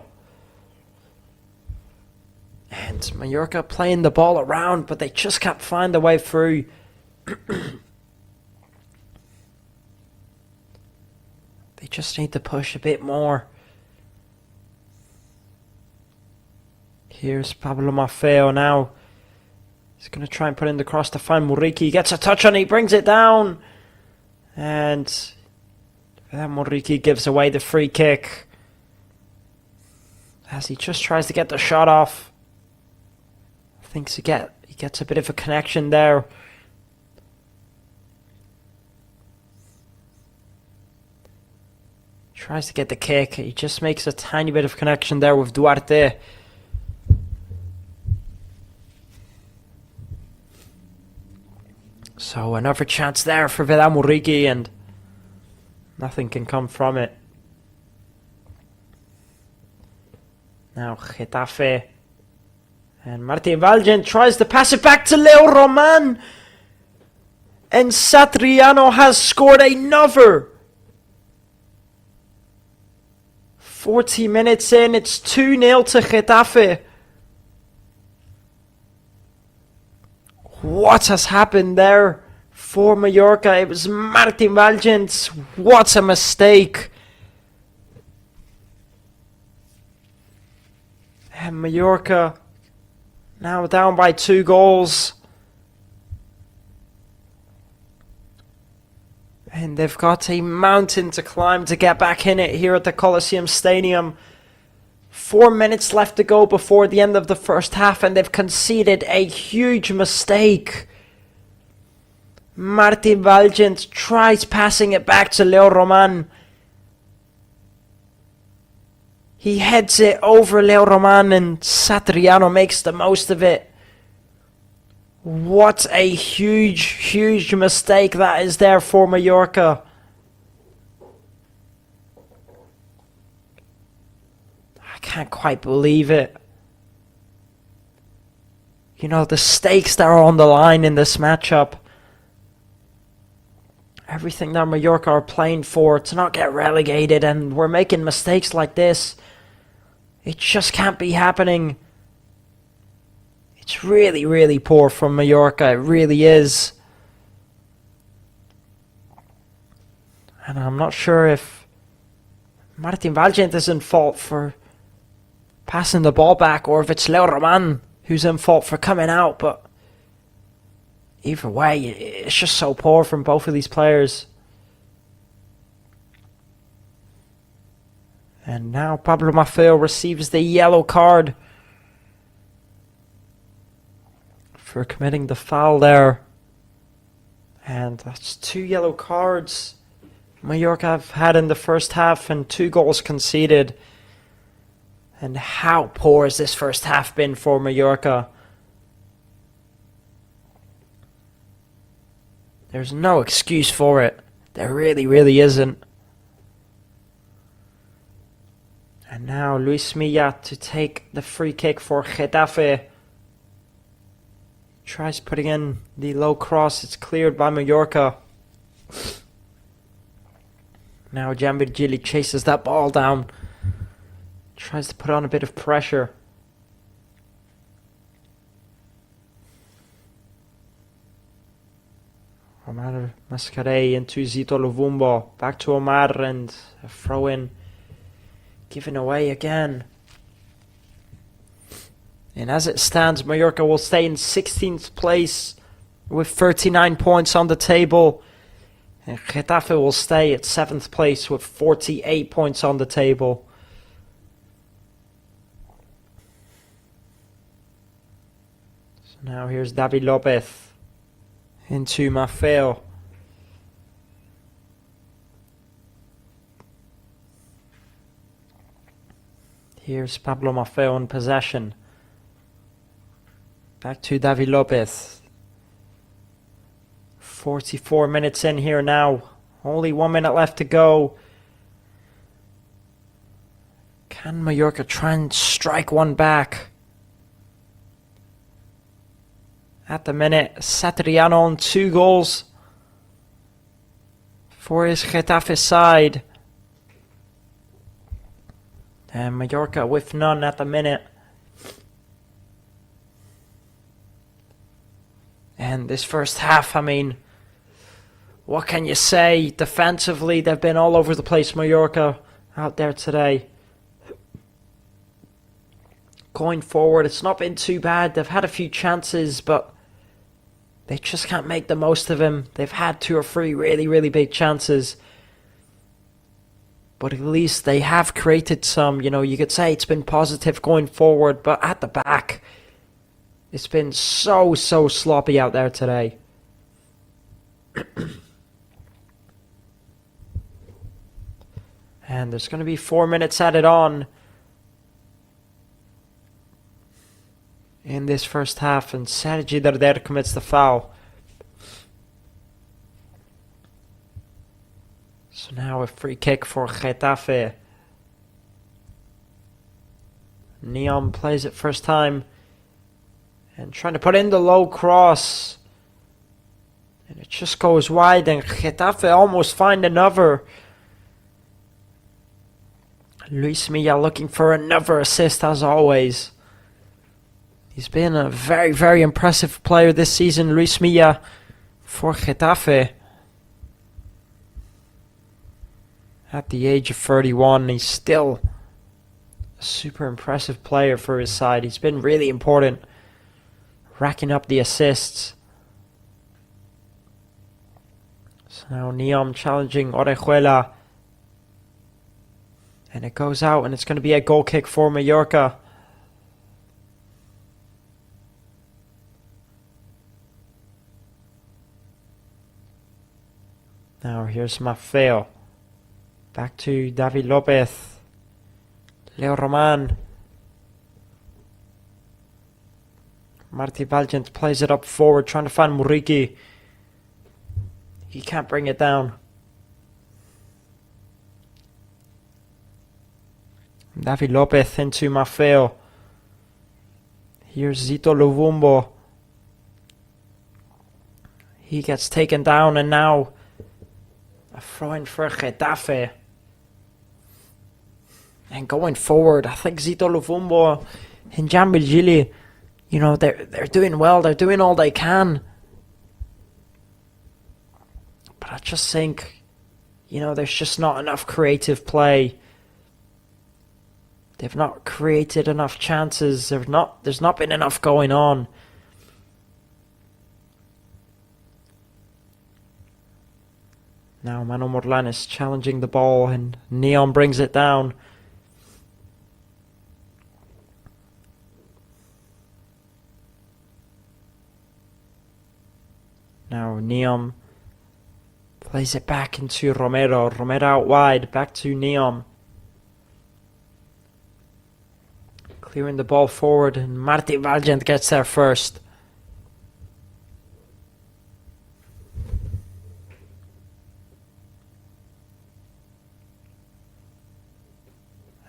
And Mallorca playing the ball around, but they just can't find a way through. They just need to push a bit more. Here's Pablo Maffeo now. He's going to try and put in the cross to find Muriqi. He gets a touch on it, he brings it down. And then Muriqi gives away the free kick as he just tries to get the shot off. Thinks he gets a bit of a connection there. Tries to get the kick. He just makes a tiny bit of connection there with Duarte. So another chance there for Vila Muriqi, and nothing can come from it. Now Getafe. And Martin Valgent tries to pass it back to Leo Roman. And Satriano has scored another. 40 minutes in, it's 2-0 to Getafe. What has happened there for Mallorca? It was Martin Valgent. What a mistake. And Mallorca now down by 2 goals. And they've got a mountain to climb to get back in it here at the Coliseum Stadium. 4 minutes left to go before the end of the first half, and they've conceded a huge mistake. Martin Valgent tries passing it back to Leo Roman. He heads it over Leo Roman, and Satriano makes the most of it. What a huge mistake that is there for Mallorca. I can't quite believe it. You know, the stakes that are on the line in this matchup. Everything that Mallorca are playing for to not get relegated, and we're making mistakes like this. It just can't be happening. It's really poor from Mallorca. It really is. And I'm not sure if Martin Valgent is in fault for passing the ball back, or if it's Leo Roman who's in fault for coming out. But either way, it's just so poor from both of these players. And now Pablo Maffeo receives the yellow card for committing the foul there. And that's 2 yellow cards Mallorca have had in the first half, and 2 goals conceded. And how poor has this first half been for Mallorca? There's no excuse for it. There really isn't. And now Luis Milla to take the free kick for Getafe. Tries putting in the low cross. It's cleared by Mallorca. Now Jan Virgili chases that ball down. Tries to put on a bit of pressure. Omar Mascarey into Zito Luvumbo. Back to Omar, and a throw in. Given away again. And as it stands, Mallorca will stay in 16th place with 39 points on the table. And Getafe will stay at 7th place with 48 points on the table. So now here's David Lopez into Maffeo. Here's Pablo Maffeo in possession. Back to David Lopez. 44 minutes in here now. Only 1 minute left to go. Can Mallorca try and strike one back? At the minute, Satriano on 2 goals for his Getafe side. And Mallorca with none at the minute. And this first half, I mean, what can you say? Defensively, they've been all over the place, Mallorca, out there today. Going forward, it's not been too bad. They've had a few chances, but They just can't make the most of him. They've had 2 or 3 really, really big chances. But at least they have created some, you could say it's been positive going forward, but at the back, it's been so sloppy out there today. And there's going to be 4 minutes added on in this first half, and Sergi Darder commits the foul. So now a free kick for Getafe. Neon plays it first time and trying to put in the low cross. And it just goes wide, and Getafe almost find another. Luis Milla looking for another assist as always. He's been a very, very impressive player this season, Luis Milla, for Getafe. At the age of 31, he's still a super impressive player for his side. He's been really important, racking up the assists. So now Neom challenging Orejuela. And it goes out, and it's going to be a goal kick for Mallorca. Now here's Maffeo. Back to David Lopez. Leo Roman. Marty Valiant plays it up forward, trying to find Muriqui. He can't bring it down. David Lopez into Maffeo. Here's Zito Luvumbo. He gets taken down, and now a throw-in for Getafe. And going forward, I think Zito Luvumbo and Jan Virgili, they're doing well. They're doing all they can. But I just think, there's just not enough creative play. They've not created enough chances. There's not been enough going on. Now Manu Morlan is challenging the ball, and Neon brings it down. Now Neon plays it back into Romero. Romero out wide, back to Neon. Clearing the ball forward, and Marty Valiant gets there first.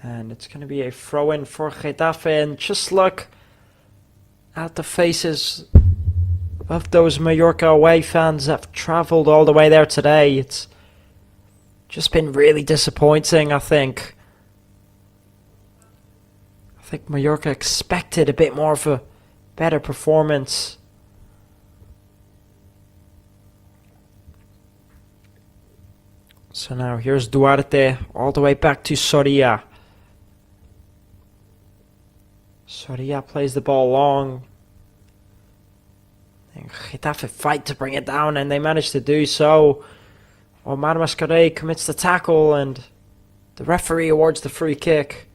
And it's going to be a throw-in for Getafe, and just look at the faces of those Mallorca away fans that have travelled all the way there today. It's just been really disappointing, I think. I think Mallorca expected a bit more of a better performance. So now here's Duarte all the way back to Soria. Soria plays the ball long. And Getafe fight to bring it down, and they manage to do so. Omar Mascaré commits the tackle, and the referee awards the free kick.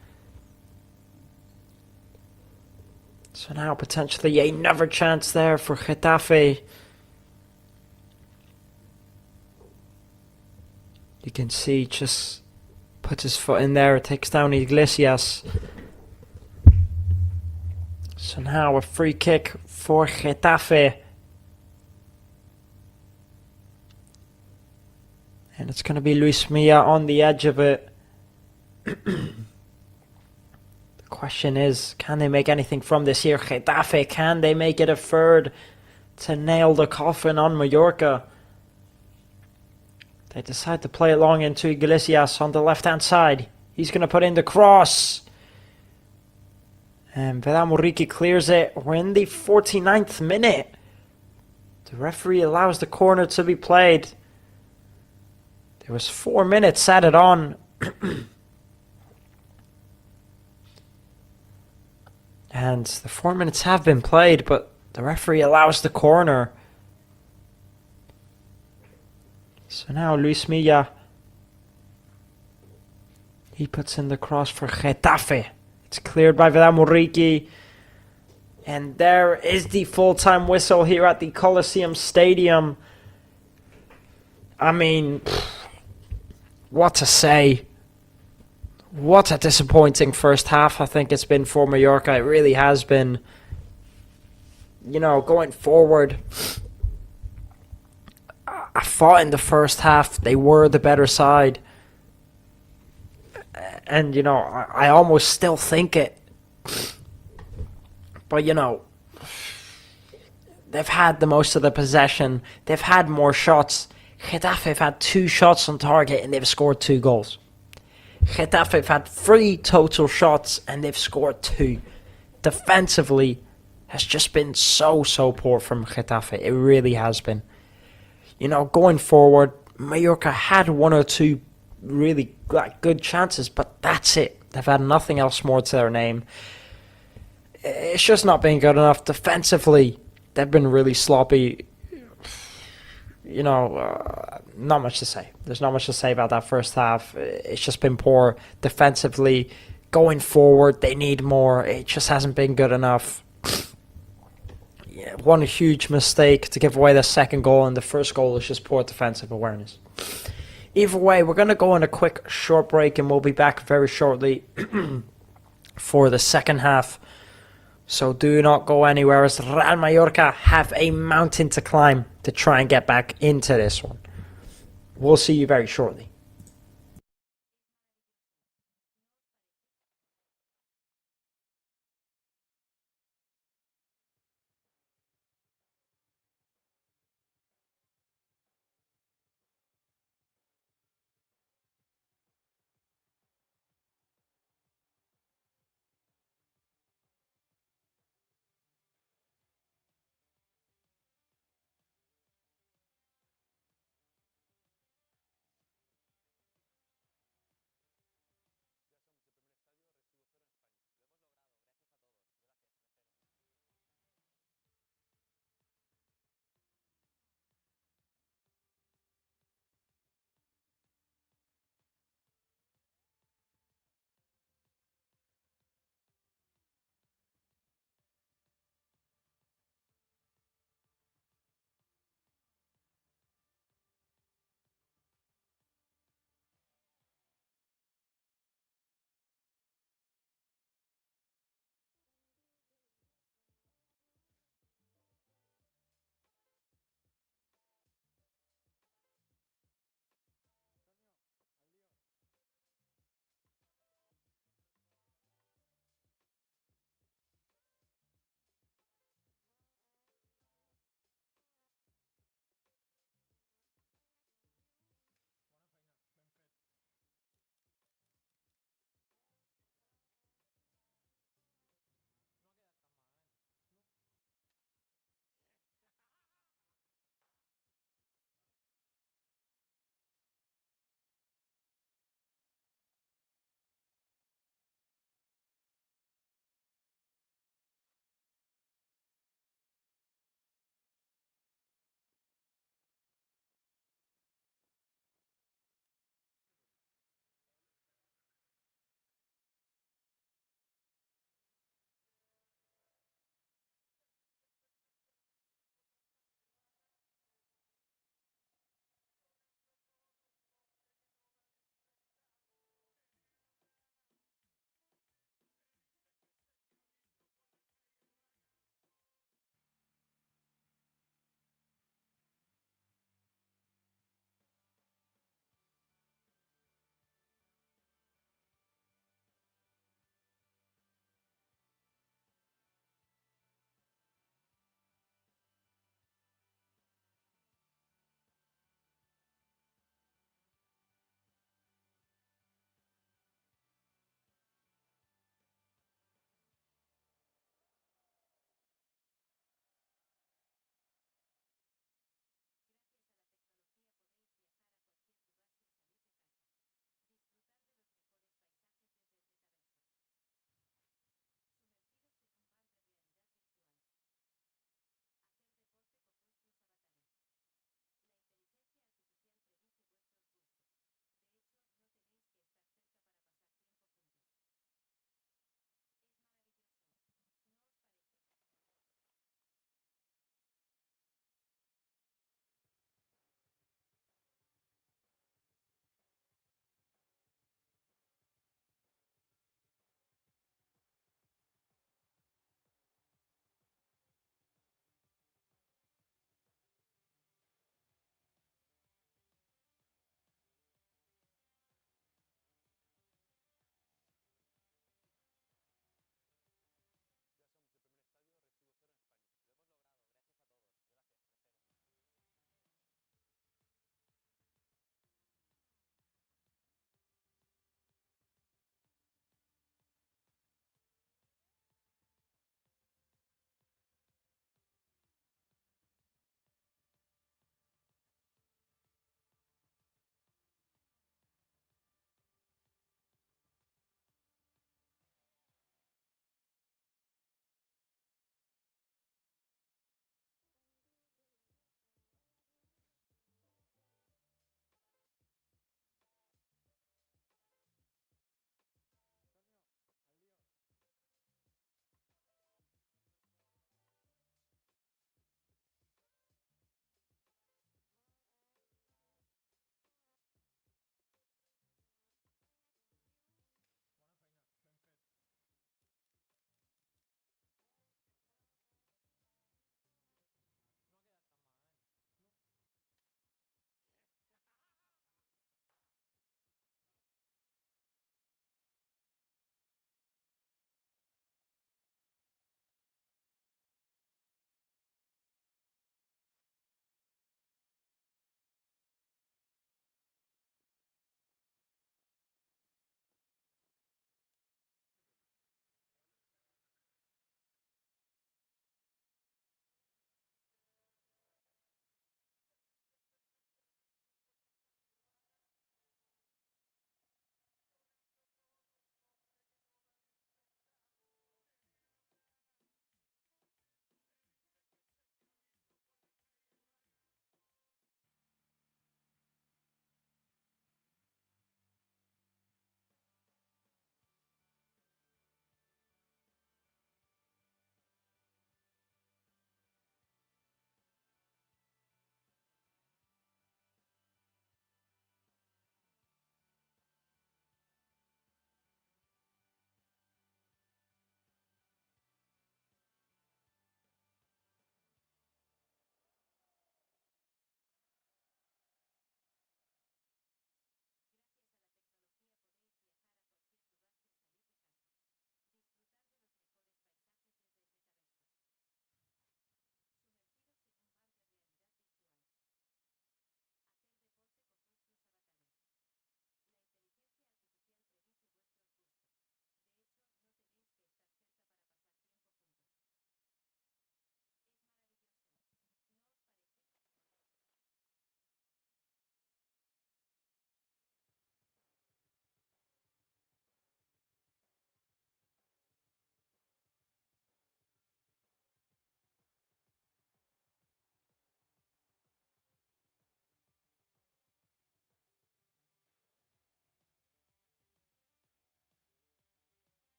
So now potentially another chance there for Getafe. You can see just puts his foot in there, takes down Iglesias. So now a free kick for Getafe. And it's going to be Luis Milla on the edge of it. The question is, can they make anything from this here? Getafe, can they make it a third to nail the coffin on Mallorca? They decide to play it long into Iglesias on the left-hand side. He's going to put in the cross. And Vera Muriqui clears it. We're in the 49th minute. The referee allows the corner to be played. There was 4 minutes added on. And the 4 minutes have been played, but the referee allows the corner. So now Luis Milla, he puts in the cross for Getafe. It's cleared by Vidal Muriqi. And there is the full-time whistle here at the Coliseum Stadium. I mean, what to say? What a disappointing first half I think it's been for Mallorca. It really has been. You know, going forward, I thought in the first half they were the better side. And, you know, I almost still think it. But, you know, they've had the most of the possession. They've had more shots. Getafe have had 2 shots on target and they've scored 2 goals. Getafe have had 3 total shots and they've scored 2. Defensively has just been so poor from Getafe. It really has been. You know, going forward, Mallorca had 1 or 2 really good chances, but that's it. They've had nothing else more to their name. It's just not been good enough. Defensively, they've been really sloppy. You know, not much to say. There's not much to say about that first half. It's just been poor defensively. Going forward, they need more. It just hasn't been good enough. Yeah, one huge mistake to give away the second goal, and the first goal is just poor defensive awareness. Either way, we're going to go on a quick short break, and we'll be back very shortly for the second half. So do not go anywhere, as Real Mallorca have a mountain to climb to try and get back into this one. We'll see you very shortly.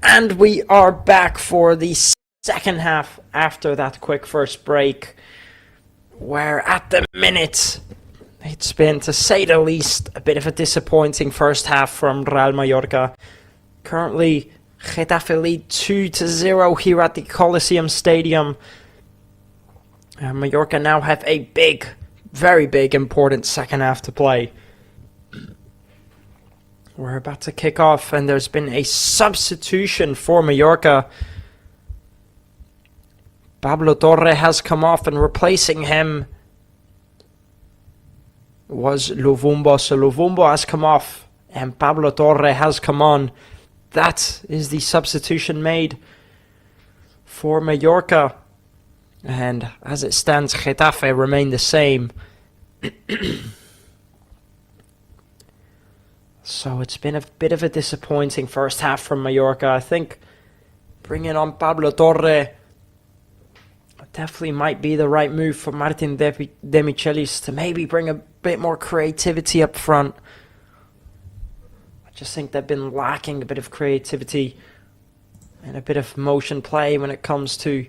And we are back for the second half after that quick first break, where at the minute it's been, to say the least, a bit of a disappointing first half from Real Mallorca. Currently, Getafe lead 2-0 here at the Coliseum Stadium. Mallorca now have a big, very big, important second half to play. We're about to kick off, and there's been a substitution for Mallorca. Pablo Torre has come off, and replacing him was Luvumbo. So Luvumbo has come off, and Pablo Torre has come on. That is the substitution made for Mallorca. And as it stands, Getafe remain the same. So it's been a bit of a disappointing first half from Mallorca. I think bringing on Pablo Torre definitely might be the right move for Martin Demichelis to maybe bring a bit more creativity up front. I just think they've been lacking a bit of creativity and a bit of motion play when it comes to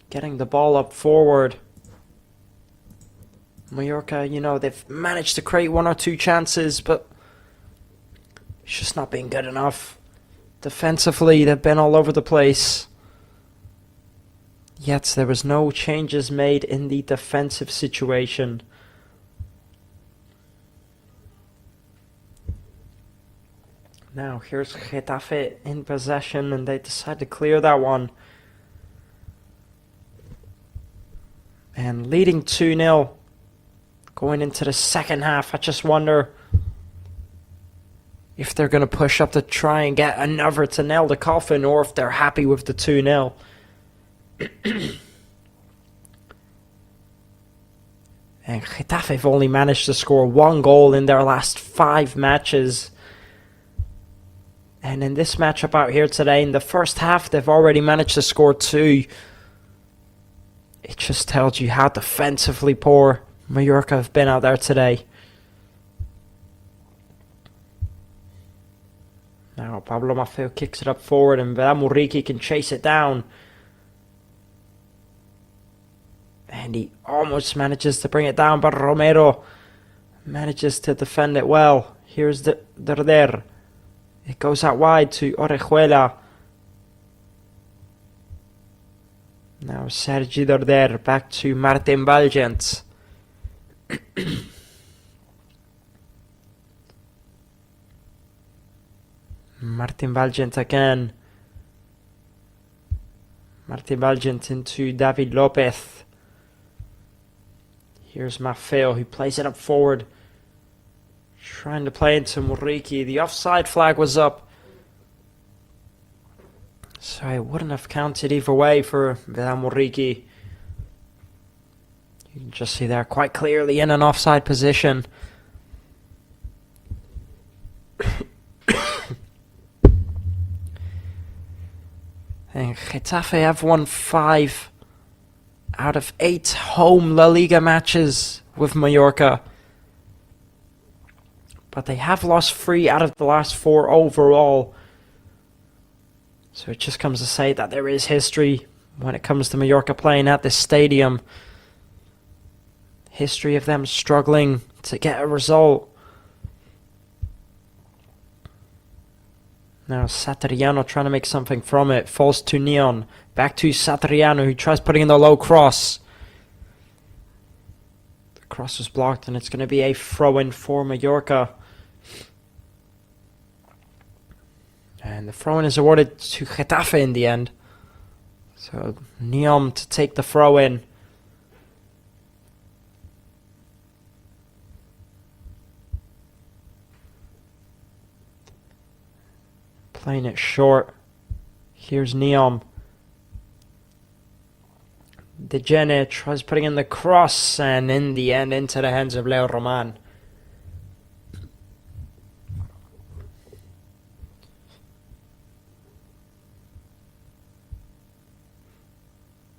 getting the ball up forward. Mallorca, they've managed to create one or two chances, but it's just not been good enough. Defensively, they've been all over the place. Yet there was no changes made in the defensive situation. Now, here's Getafe in possession, and they decide to clear that one. And leading 2-0. Going into the second half, I just wonder if they're going to push up to try and get another to nail the coffin, or if they're happy with the 2-0. And Getafe have only managed to score one goal in their last 5 matches. And in this matchup out here today, in the first half, they've already managed to score 2. It just tells you how defensively poor Mallorca have been out there today. Now Pablo Maffeo kicks it up forward, and Muriqi can chase it down. And he almost manages to bring it down, but Romero manages to defend it well. Here's Derder. It goes out wide to Orejuela. Now Sergi Derder back to Martin Valgent. Martin Valgent again. Martin Valgent into David Lopez. Here's Maffeo, who plays it up forward. Trying to play into Muriqi. The offside flag was up, so it wouldn't have counted either way for Muriqi. You can just see there quite clearly in an offside position. And Getafe have won 5 out of 8 home La Liga matches with Mallorca. But they have lost 3 out of the last 4 overall. So it just comes to say that there is history when it comes to Mallorca playing at this stadium. History of them struggling to get a result. Now Satriano trying to make something from it. Falls to Neon. Back to Satriano, who tries putting in the low cross. The cross was blocked, and it's going to be a throw-in for Mallorca. And the throw-in is awarded to Getafe in the end. So Neon to take the throw-in. Playing it short. Here's Neom. Dejene tries putting in the cross, and in the end into the hands of Leo Roman.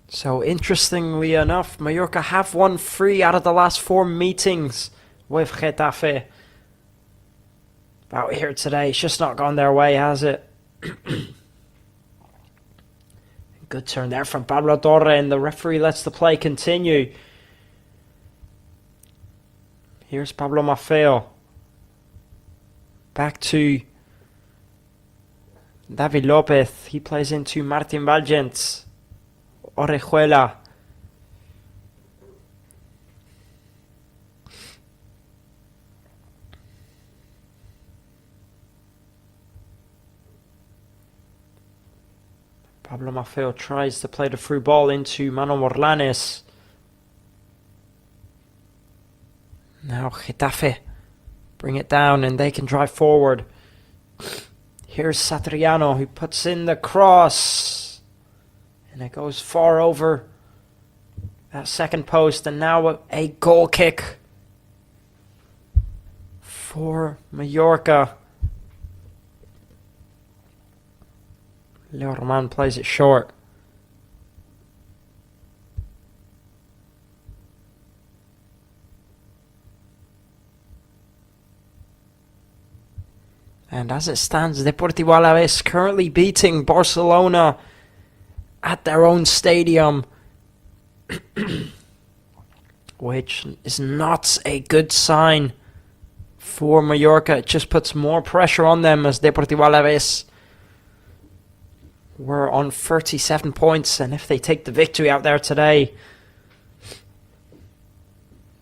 So interestingly enough, Mallorca have won 3 out of the last 4 meetings with Getafe. Out here today, it's just not gone their way, has it? Good turn there from Pablo Torre, and the referee lets the play continue. Here's Pablo Maffeo. Back to David Lopez. He plays into Martin Valgents. Orejuela. Pablo Maffeo tries to play the through ball into Manu Morlanes. Now Getafe bring it down and they can drive forward. Here's Satriano, who puts in the cross. And it goes far over that second post. And now a goal kick for Mallorca. Leo Roman plays it short. And as it stands, Deportivo Alavés currently beating Barcelona at their own stadium, which is not a good sign for Mallorca. It just puts more pressure on them, as Deportivo Alavés were on 37 points, and if they take the victory out there today,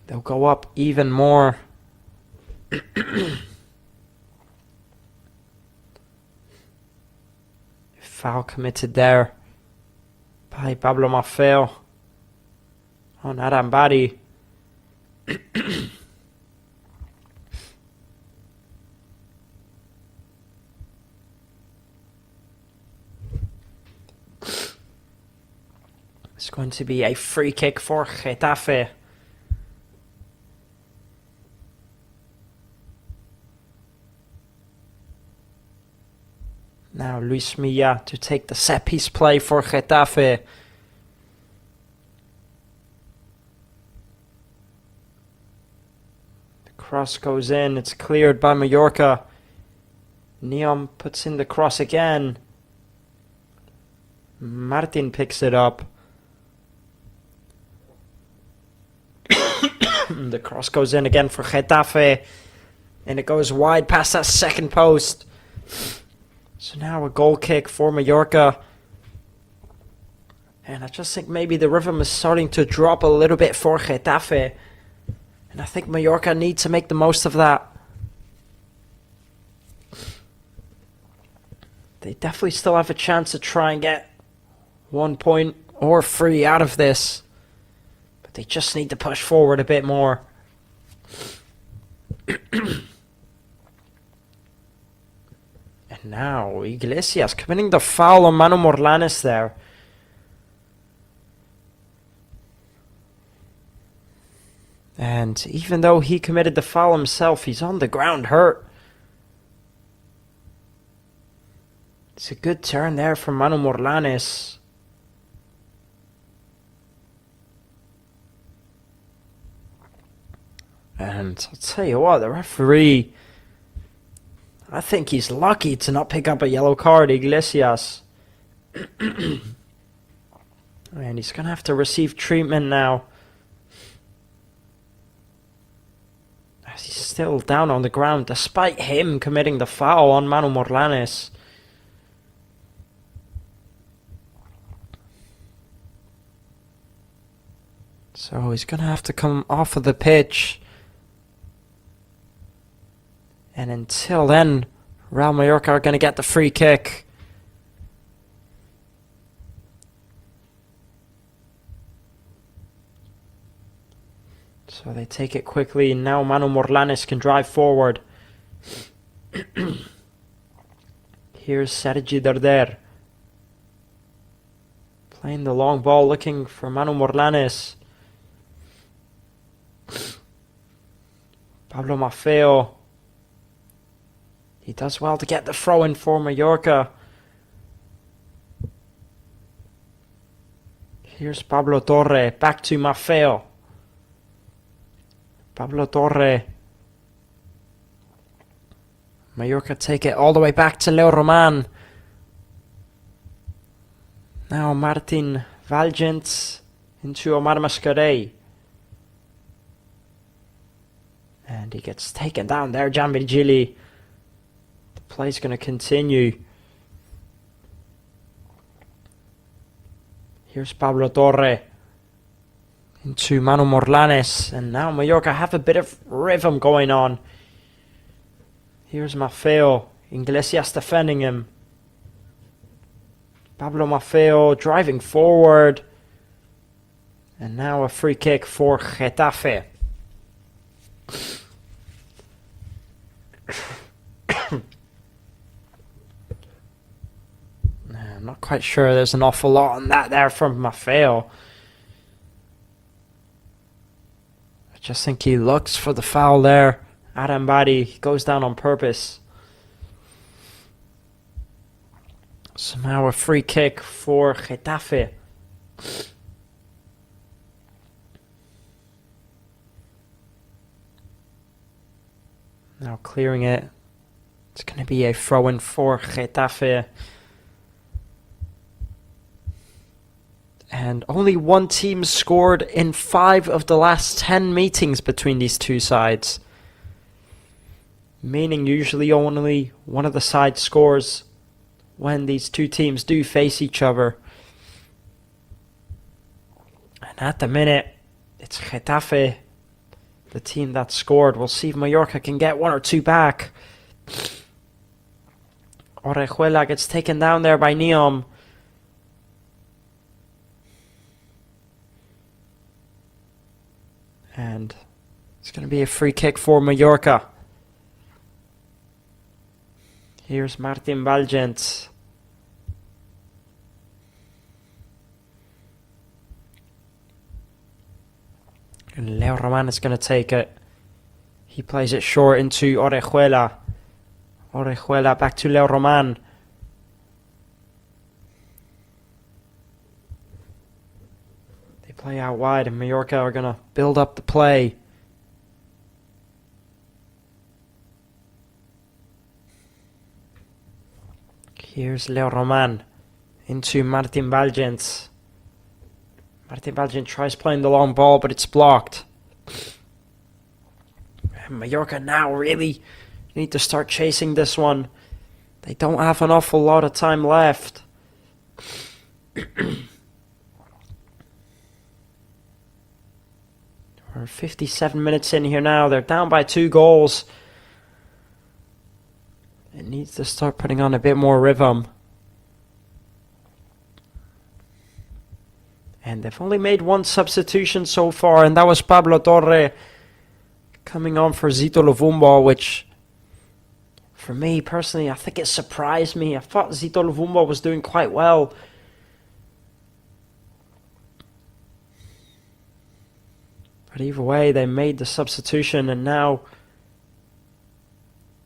they'll go up even more. Foul committed there by Pablo Maffeo on Adam Badi. It's going to be a free kick for Getafe. Now Luis Milla to take the set piece play for Getafe. The cross goes in. It's cleared by Mallorca. Neom puts in the cross again. Martin picks it up. The cross goes in again for Getafe. And it goes wide past that second post. So now a goal kick for Mallorca. And I just think maybe the rhythm is starting to drop a little bit for Getafe. And I think Mallorca need to make the most of that. They definitely still have a chance to try and get 1 point or 3 out of this. But they just need to push forward a bit more. And now Iglesias committing the foul on Manu Morlanes there. And even though he committed the foul himself, he's on the ground hurt. It's a good turn there from Manu Morlanes. And I'll tell you what, the referee, I think he's lucky to not pick up a yellow card, Iglesias. And he's going to have to receive treatment now. As he's still down on the ground, despite him committing the foul on Manu Morlanes. So he's going to have to come off of the pitch. And until then, Real Mallorca are going to get the free kick. So they take it quickly. Now Manu Morlanes can drive forward. Here's Sergi Darder. Playing the long ball, looking for Manu Morlanes. Pablo Maffeo. He does well to get the throw in for Mallorca. Here's Pablo Torre. Back to Maffeo. Pablo Torre. Mallorca take it all the way back to Leo Roman. Now Martin Valgent into Omar Mascaré. And he gets taken down there, Gianvirgili. The play's going to continue. Here's Pablo Torre into Manu Morlanes. And now Mallorca have a bit of rhythm going on. Here's Maffeo. Iglesias defending him. Pablo Maffeo driving forward. And now a free kick for Getafe. I'm not quite sure. There's an awful lot on that there from Maffeo. I just think he looks for the foul there. Arambadi goes down on purpose. So now a free kick for Getafe. Now clearing it. It's going to be a throw-in for Getafe. And only one team scored in 5 of the last 10 meetings between these two sides. Meaning usually only one of the sides scores when these two teams do face each other. And at the minute, it's Getafe, the team that scored. We'll see if Mallorca can get 1 or 2 back. Orejuela gets taken down there by Neom. And it's going to be a free kick for Mallorca. Here's Martin Valgent. And Leo Roman is going to take it. He plays it short into Orejuela. Orejuela back to Leo Roman. They play out wide and Mallorca are going to build up the play. Here's Leo Roman into Martin Valgent. Martin Valgent tries playing the long ball, but it's blocked. And Mallorca now really need to start chasing this one. They don't have an awful lot of time left. We're 57 minutes in here now. They're down by 2 goals. It needs to start putting on a bit more rhythm. And they've only made 1 substitution so far, and that was Pablo Torre coming on for Zito Luvumbo, which, for me personally, I think it surprised me. I thought Zito Luvumbo was doing quite well. But either way, they made the substitution, and now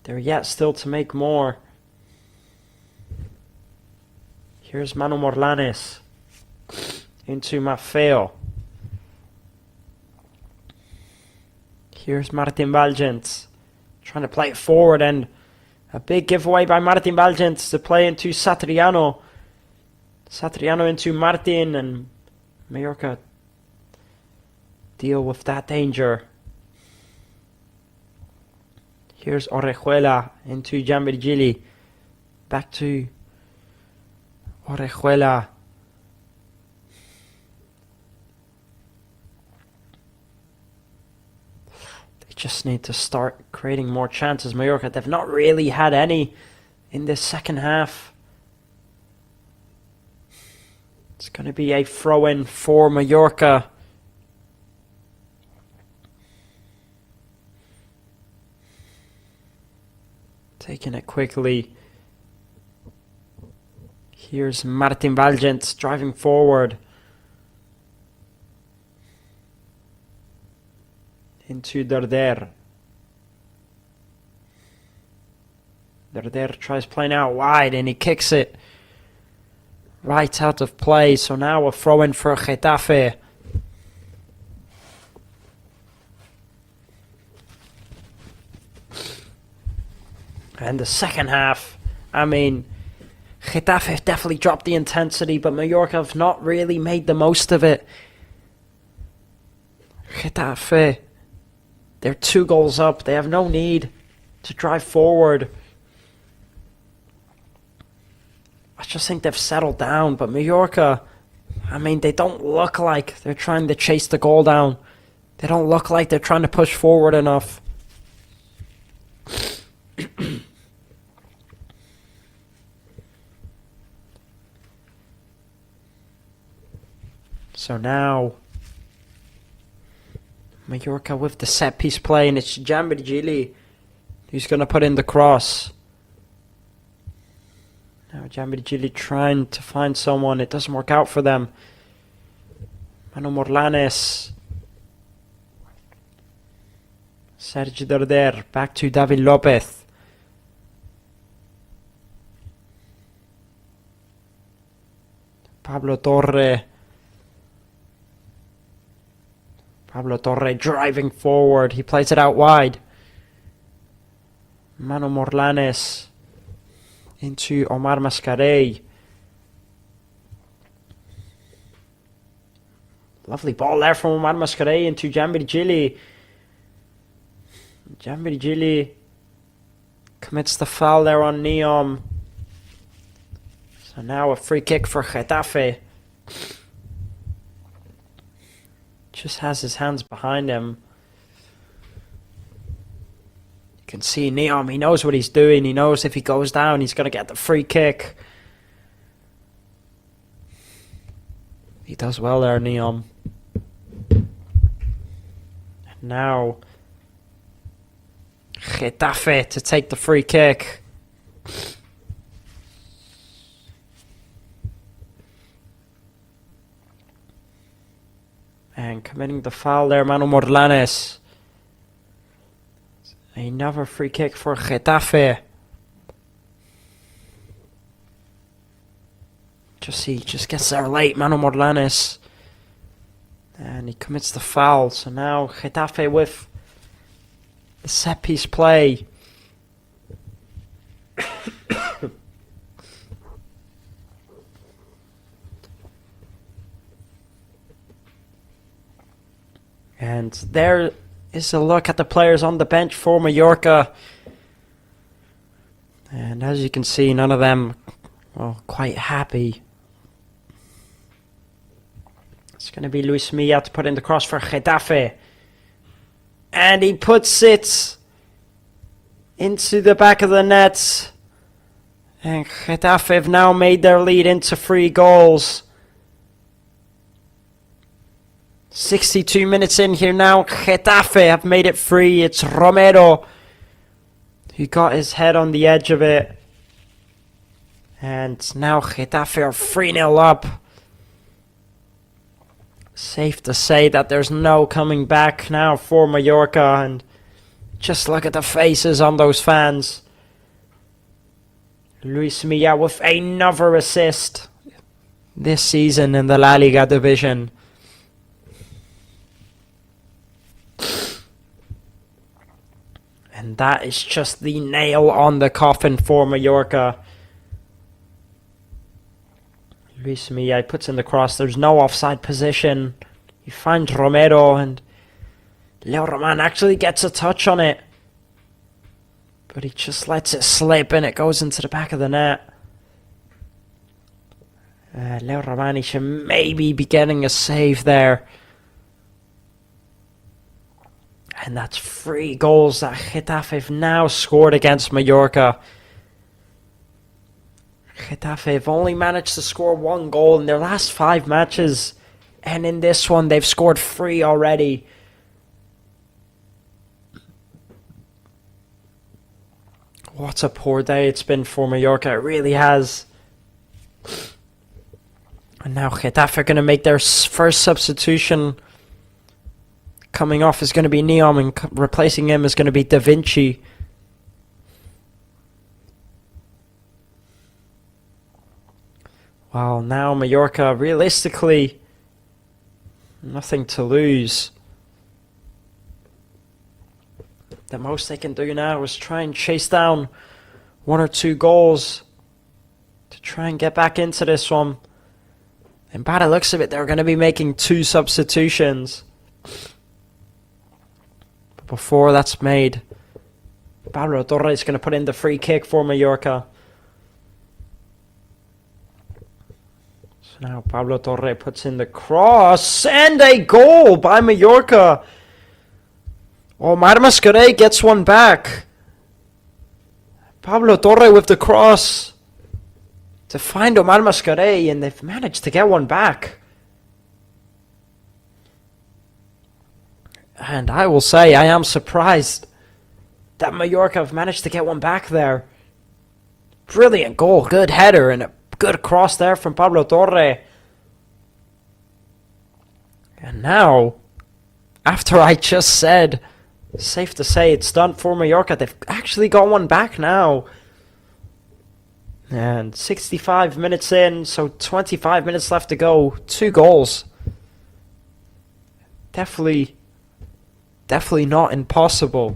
they're yet still to make more. Here's Manu Morlanes into Maffeo. Here's Martin Valgent trying to play it forward, and a big giveaway by Martin Valgent to play into Satriano. Satriano into Martin, and Mallorca deal with that danger. Here's Orejuela into Gianvirgili. Back to Orejuela. They just need to start creating more chances. Mallorca, they've not really had any in this second half. It's going to be a throw-in for Mallorca. Taking it quickly. Here's Martin Valgent driving forward. Into Derder. Derder tries playing out wide and he kicks it right out of play. So now a throw-in for Getafe. And the second half, I mean, Getafe have definitely dropped the intensity, but Mallorca have not really made the most of it. Getafe, they're 2 goals up. They have no need to drive forward. I just think they've settled down, but Mallorca, I mean, they don't look like they're trying to chase the goal down. They don't look like they're trying to push forward enough. So now, Mallorca with the set piece play, and it's Jambirigili who's going to put in the cross. Now Jambirigili trying to find someone. It doesn't work out for them. Manu Morlanes. Sergi Darder. Back to David Lopez. Pablo Torre. Pablo Torre driving forward. He plays it out wide. Manu Morlanes into Omar Mascarell. Lovely ball there from Omar Mascarell into Jambirigili. Jambirigili commits the foul there on Neom. So now a free kick for Getafe. Just has his hands behind him. You can see Neom, he knows what he's doing. He knows if he goes down, he's going to get the free kick. He does well there, Neom. And now, Getafe to take the free kick. And committing the foul there, Manu Morlanes. Another free kick for Getafe. He just gets there late, Manu Morlanes. And he commits the foul. So now Getafe with the set piece play. And there is a look at the players on the bench for Mallorca. And as you can see, none of them are quite happy. It's going to be Luis Milla to put in the cross for Getafe. And he puts it into the back of the net. And Getafe have now made their lead into 3 goals. 62 minutes in here now. Getafe have made it 3. It's Romero who got his head on the edge of it. And now Getafe are 3-0 up. Safe to say that there's no coming back now for Mallorca. And just look at the faces on those fans. Luis Milla with another assist this season in the LaLiga division. And that is just the nail on the coffin for Mallorca. Luis Milla puts in the cross. There's no offside position. He finds Romero and Leo Roman actually gets a touch on it. But he just lets it slip and it goes into the back of the net. Leo Roman should maybe be getting a save there. And that's 3 goals that Getafe have now scored against Mallorca. Getafe have only managed to score 1 goal in their last 5 matches. And in this one, they've scored 3 already. What a poor day it's been for Mallorca. It really has. And now Getafe are going to make their first substitution. Coming off is going to be Neom, and replacing him is going to be Da Vinci. Well, now Mallorca, realistically, nothing to lose. The most they can do now is try and chase down 1 or 2 goals. to try and get back into this one. And by the looks of it, they're going to be making 2 substitutions. But before that's made, Pablo Torre is going to put in the free kick for Mallorca. So now Pablo Torre puts in the cross and a goal by Mallorca. Omar Mascarell gets one back. Pablo Torre with the cross to find Omar Mascarell, and they've managed to get one back. And I will say, I am surprised that Mallorca have managed to get one back there. Brilliant goal, good header, and a good cross there from Pablo Torre. And now, after I just said, safe to say it's done for Mallorca, they've actually got one back now. And 65 minutes in, so 25 minutes left to go. 2 goals. Definitely not impossible.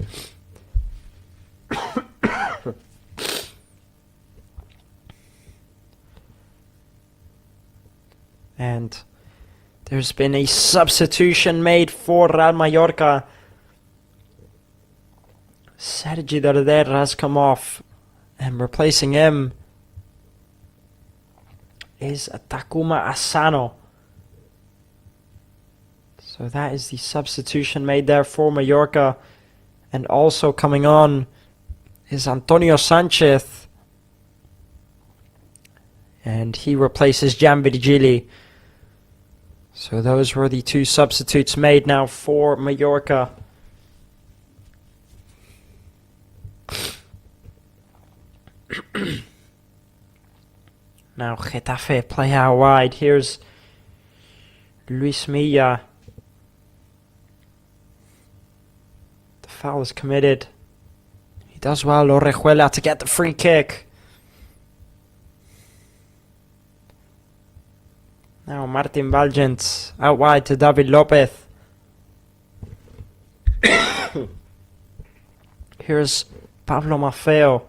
And there's been a substitution made for Real Mallorca. Sergi Darder has come off, and replacing him is Takuma Asano. So that is the substitution made there for Mallorca. And also coming on is Antonio Sanchez. And he replaces Jan Virgili. So those were the 2 substitutes made now for Mallorca. Now Getafe play out wide. Here's Luis Milla. The foul is committed. He does well, Orejuela, to get the free kick. Now Martin Valgent out wide to David Lopez. Here's Pablo Maffeo.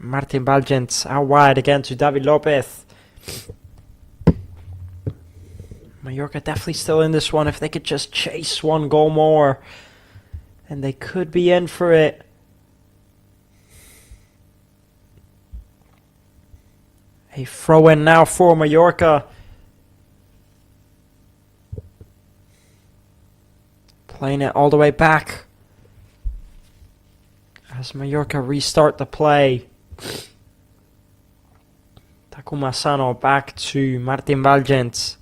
Martin Valgent out wide again to David Lopez. Mallorca definitely still in this one. If they could just chase 1 goal more, and they could be in for it. A throw in now for Mallorca. Playing it all the way back as Mallorca restart the play. Takuma Asano back to Martin Valgent.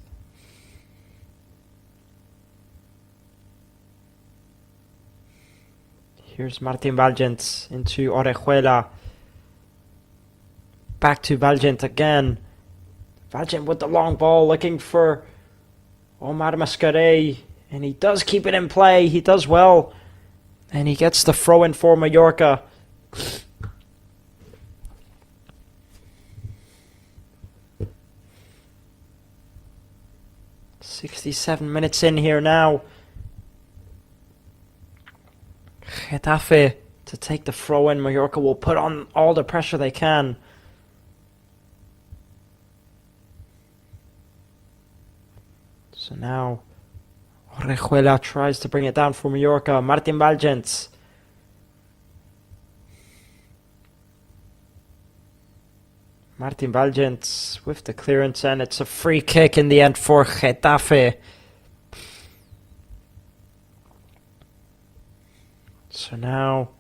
Here's Martin Valgent into Orejuela. Back to Valgent again. Valgent with the long ball looking for Omar Mascarell. And he does keep it in play. He does well. And he gets the throw in for Mallorca. "67 minutes in here now. Getafe to take the throw in. Mallorca will put on all the pressure they can. So now Orejuela tries to bring it down for Mallorca. Martin Valgent. Martin Valgent with the clearance, and it's a free kick in the end for Getafe. So now,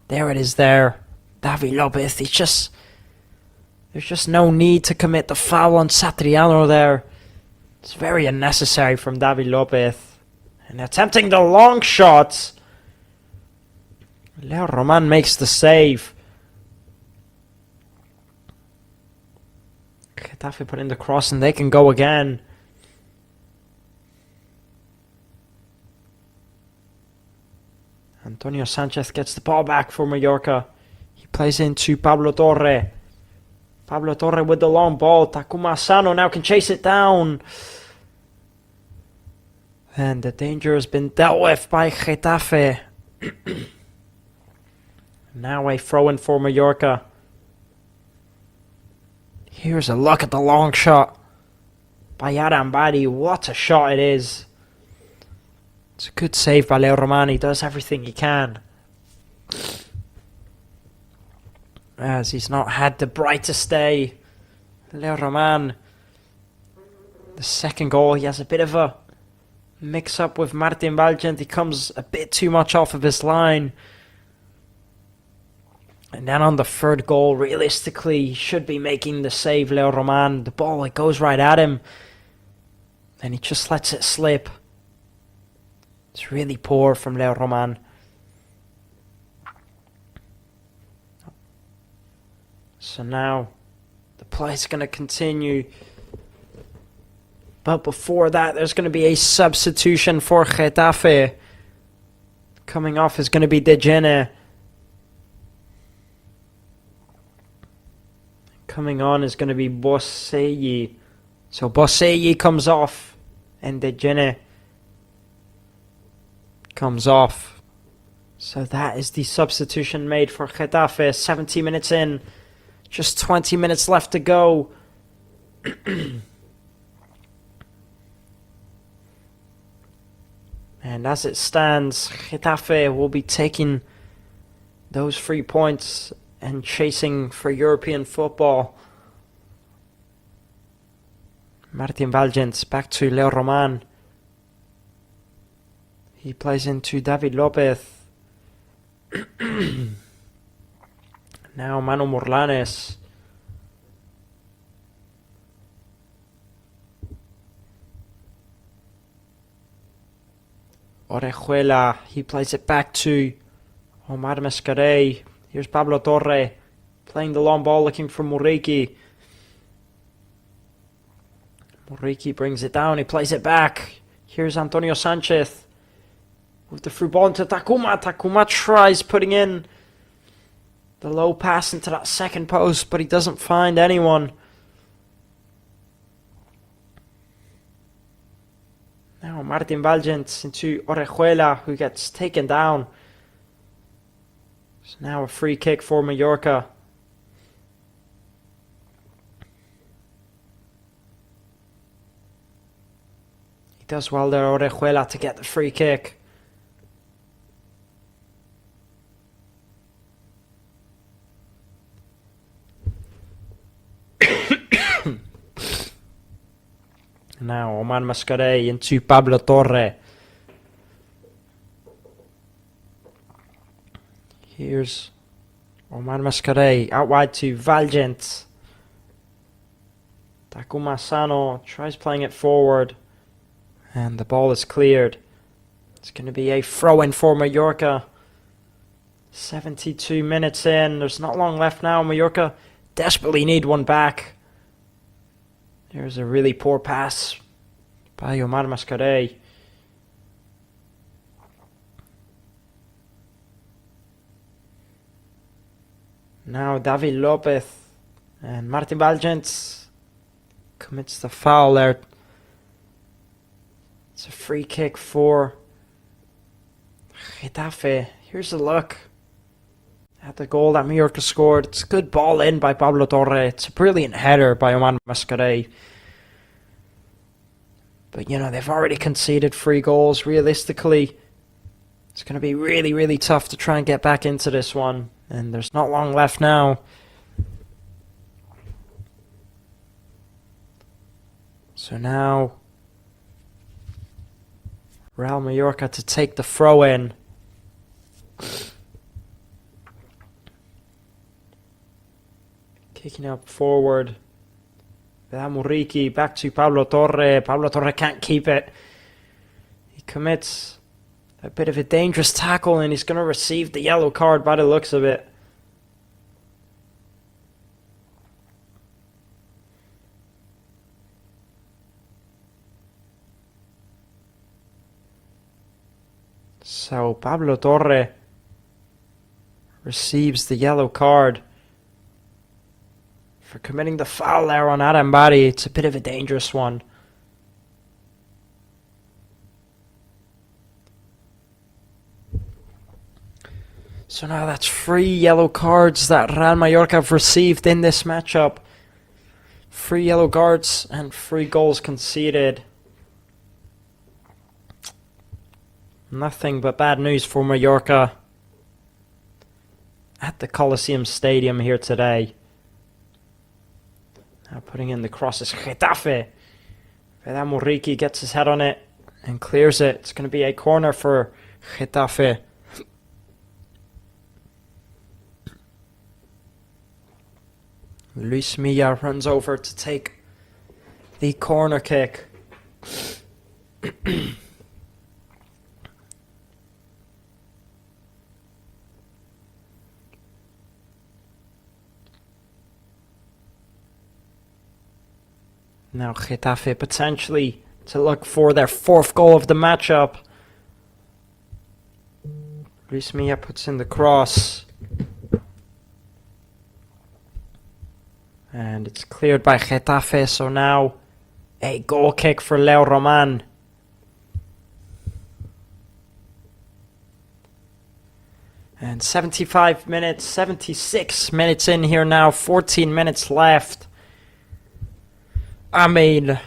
there it is there. David Lopez, there's just no need to commit the foul on Satriano there. It's very unnecessary from David Lopez. And attempting the long shot. Leo Roman makes the save. Getafe put in the cross and they can go again. Antonio Sanchez gets the ball back for Mallorca. He plays into Pablo Torre. Pablo Torre with the long ball. Takuma Asano now can chase it down. And the danger has been dealt with by Getafe. Now a throw-in for Mallorca. Here's a look at the long shot by Arambadi. What a shot it is. It's a good save by Leo Roman. He does everything he can, as he's not had the brightest day. Leo Roman, the second goal, he has a bit of a mix-up with Martin Valgent. He comes a bit too much off of his line. And then on the third goal, realistically, he should be making the save, Leo Roman. The ball, it goes right at him. And he just lets it slip. It's really poor from Leo Roman. So now, the play's going to continue. But before that, there's going to be a substitution for Getafe. Coming off is going to be De Gene. Coming on is going to be Bosseyi. So Bosseyi comes off and De Gene comes off. So that is the substitution made for Getafe. 70 minutes in. Just 20 minutes left to go. And as it stands, Getafe will be taking those 3 points and chasing for European football. Martin Valgent back to Leo Roman. He plays into David Lopez. Now Manu Morlanes. Orejuela, he plays it back to Omar Mascarell. Here's Pablo Torre playing the long ball, looking for Muriqi. Muriqi brings it down, he plays it back. Here's Antonio Sanchez with the through ball into Takuma. Takuma tries putting in the low pass into that second post, but he doesn't find anyone. Now Martin Valgent into Orejuela, who gets taken down. So now a free kick for Mallorca. He does well there, Orejuela, to get the free kick. Now Omar Mascarell into Pablo Torre. Here's Omar Mascarell out wide to Valgent. Takuma Sano tries playing it forward, and the ball is cleared. It's going to be a throw-in for Mallorca. 72 minutes in. There's not long left now. Mallorca desperately need one back. There's a really poor pass by Omar Mascarell. Now David Lopez and Martin Valgent commits the foul there. It's a free kick for Getafe. Here's a look at the goal that Mallorca scored. It's a good ball in by Pablo Torre. It's a brilliant header by Omar Mascarell. But, you know, they've already conceded 3 goals. Realistically, it's going to be really, really tough to try and get back into this one. And there's not long left now. So now, Real Mallorca to take the throw in. Kicking up forward. Muriqi back to Pablo Torre. Pablo Torre can't keep it. He commits a bit of a dangerous tackle and he's going to receive the yellow card by the looks of it. So Pablo Torre receives the yellow card for committing the foul there on Arambadi. It's a bit of a dangerous one. So now that's 3 yellow cards that Real Mallorca have received in this matchup. 3 yellow cards and 3 goals conceded. Nothing but bad news for Mallorca at the Coliseum Stadium here today. Now putting in the crosses, Getafe. Muriki gets his head on it and clears it. It's going to be a corner for Getafe. Luis Milla runs over to take the corner kick. Now Getafe potentially to look for their 4th goal of the matchup. Luis Milla puts in the cross. And it's cleared by Getafe, so now a goal kick for Leo Roman. And 76 minutes in here now, 14 minutes left. I mean,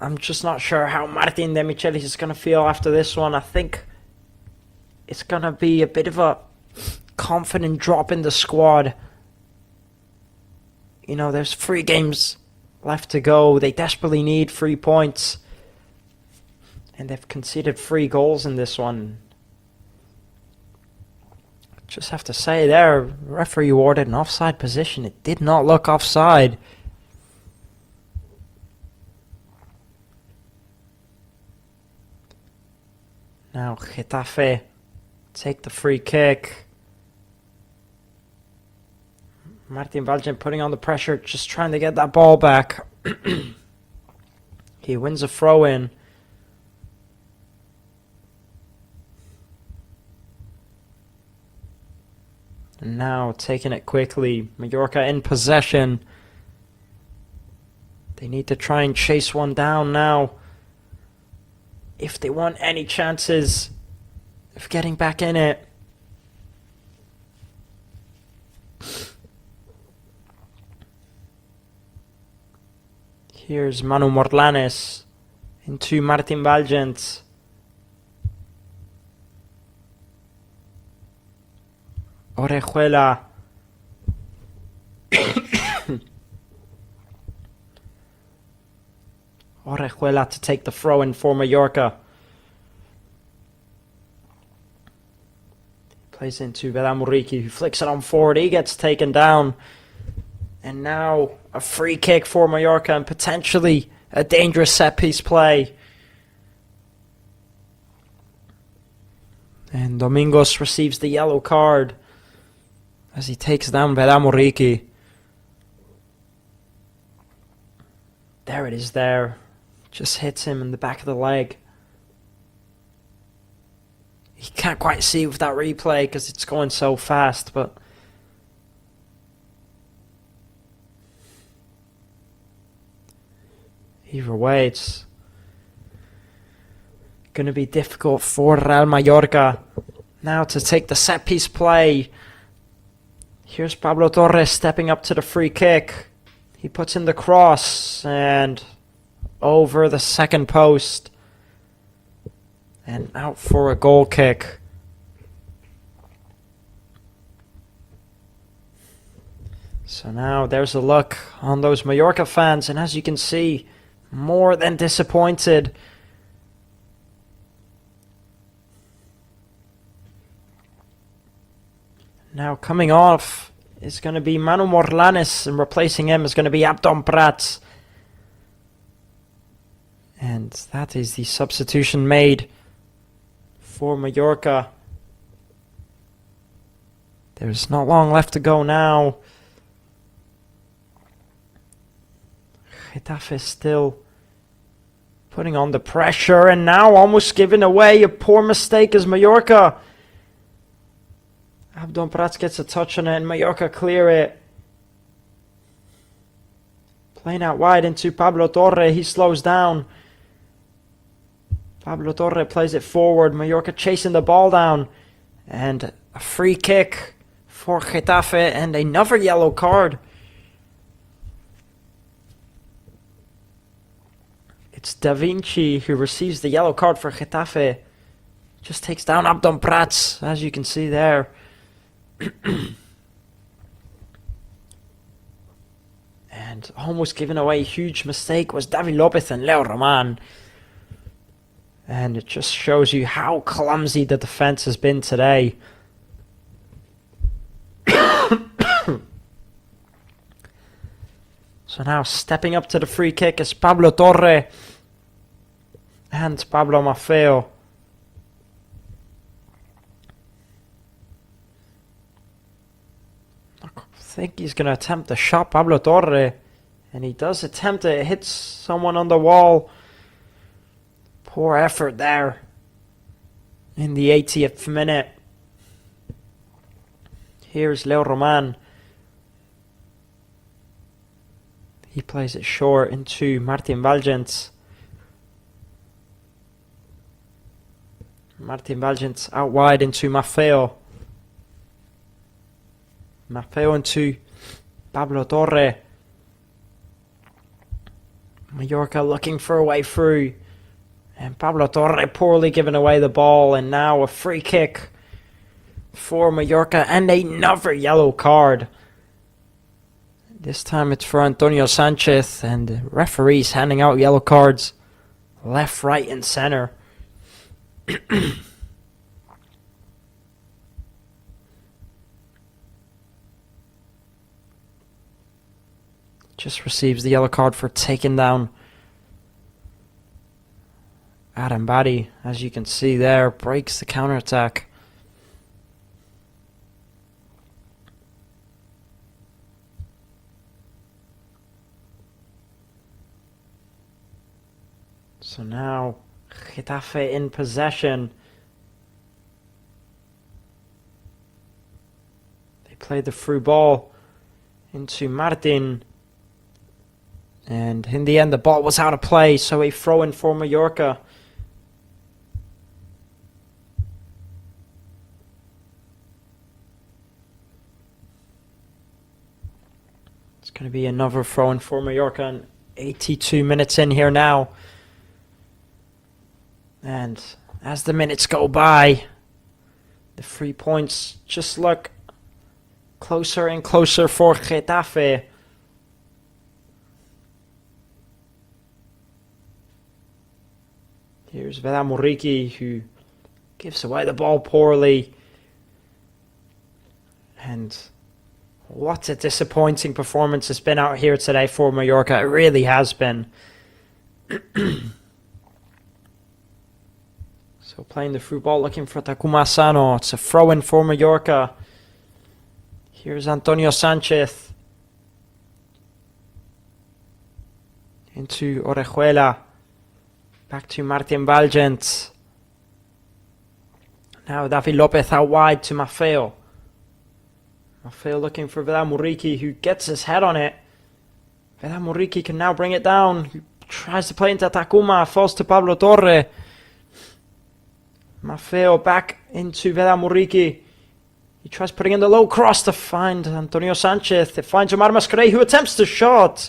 I'm just not sure how Martin Demichelis is going to feel after this one. I think it's going to be a bit of a confident drop in the squad. You know, there's 3 games left to go. They desperately need 3 points. And they've conceded 3 goals in this one. Just have to say there, referee awarded an offside position. It did not look offside. Now Getafe take the free kick. Martin Valgen putting on the pressure, just trying to get that ball back. He wins a throw-in. And now taking it quickly. Mallorca in possession. They need to try and chase one down now, if they want any chances of getting back in it. Here's Manu Morlanes into Martin Valgent. Orejuela. Orejuela to take the throw-in for Mallorca. Plays into Muriki, who flicks it on forward. He gets taken down. And now a free kick for Mallorca and potentially a dangerous set-piece play. And Domingos receives the yellow card as he takes down Muriki. There it is there. Just hits him in the back of the leg. You can't quite see with that replay because it's going so fast, but either way, it's going to be difficult for Real Mallorca now to take the set-piece play. Here's Pablo Torres stepping up to the free kick. He puts in the cross and over the second post and out for a goal kick. So now there's a look on those Mallorca fans, and as you can see, more than disappointed. Now coming off is going to be Manu Morlanes, and replacing him is going to be Abdon Prats. And that is the substitution made for Mallorca. There's not long left to go now. Getafe still putting on the pressure, and now almost giving away. A poor mistake as Mallorca. Abdon Prats gets a touch on it and Mallorca clear it. Playing out wide into Pablo Torre. He slows down. Pablo Torre plays it forward. Mallorca chasing the ball down. And A free kick for Getafe and another yellow card. It's Da Vinci who receives the yellow card for Getafe. Just takes down Abdon Prats, as you can see there. And almost giving away a huge mistake was David Lopez and Leo Roman. And it just shows you how clumsy the defense has been today. So now stepping up to the free kick is Pablo Torre and Pablo Maffeo. I think he's going to attempt a shot, Pablo Torre. And he does attempt it. It hits someone on the wall. Poor effort there in the 80th minute. Here's Leo Roman. He plays it short into Martin Valgens. Martin Valgens out wide into Maffeo. Maffeo into Pablo Torre. Mallorca looking for a way through. And Pablo Torre poorly giving away the ball. And now a free kick for Mallorca and another yellow card. This time it's for Antonio Sanchez, and the referees handing out yellow cards left, right and center. Just receives the yellow card for taking down Adam Badi, as you can see there, breaks the counterattack. So now Getafe in possession. They play the through ball into Martin. And in the end the ball was out of play, so a throw in for Mallorca. It's going to be another throw in for Mallorca, and 82 minutes in here now. And as the minutes go by, the 3 points just look closer and closer for Getafe. Here's Vela Muriqi, who gives away the ball poorly. And what a disappointing performance it's been out here today for Mallorca. It really has been. So playing the through ball, looking for Takuma Asano. It's a throw-in for Mallorca. Here's Antonio Sanchez. Into Orejuela. Back to Martin Valgens. Now David Lopez out wide to Maffeo. Maffeo looking for Vela Muriqi, who gets his head on it. Vela Muriqi can now bring it down. He tries to play into Takuma. Falls to Pablo Torre. Maffeo back into Vela Muriqi. He tries putting in the low cross to find Antonio Sanchez. It finds Omar Mascarell, who attempts the shot.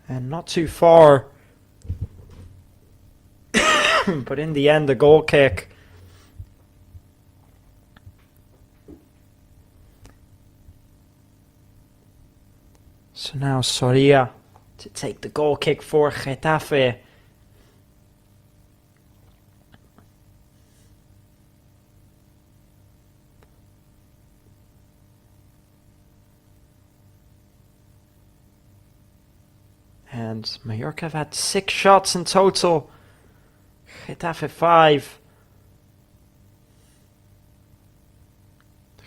And not too far. But in the end, the goal kick. So now Soria to take the goal kick for Getafe. And Mallorca have had 6 shots in total. Getafe 5.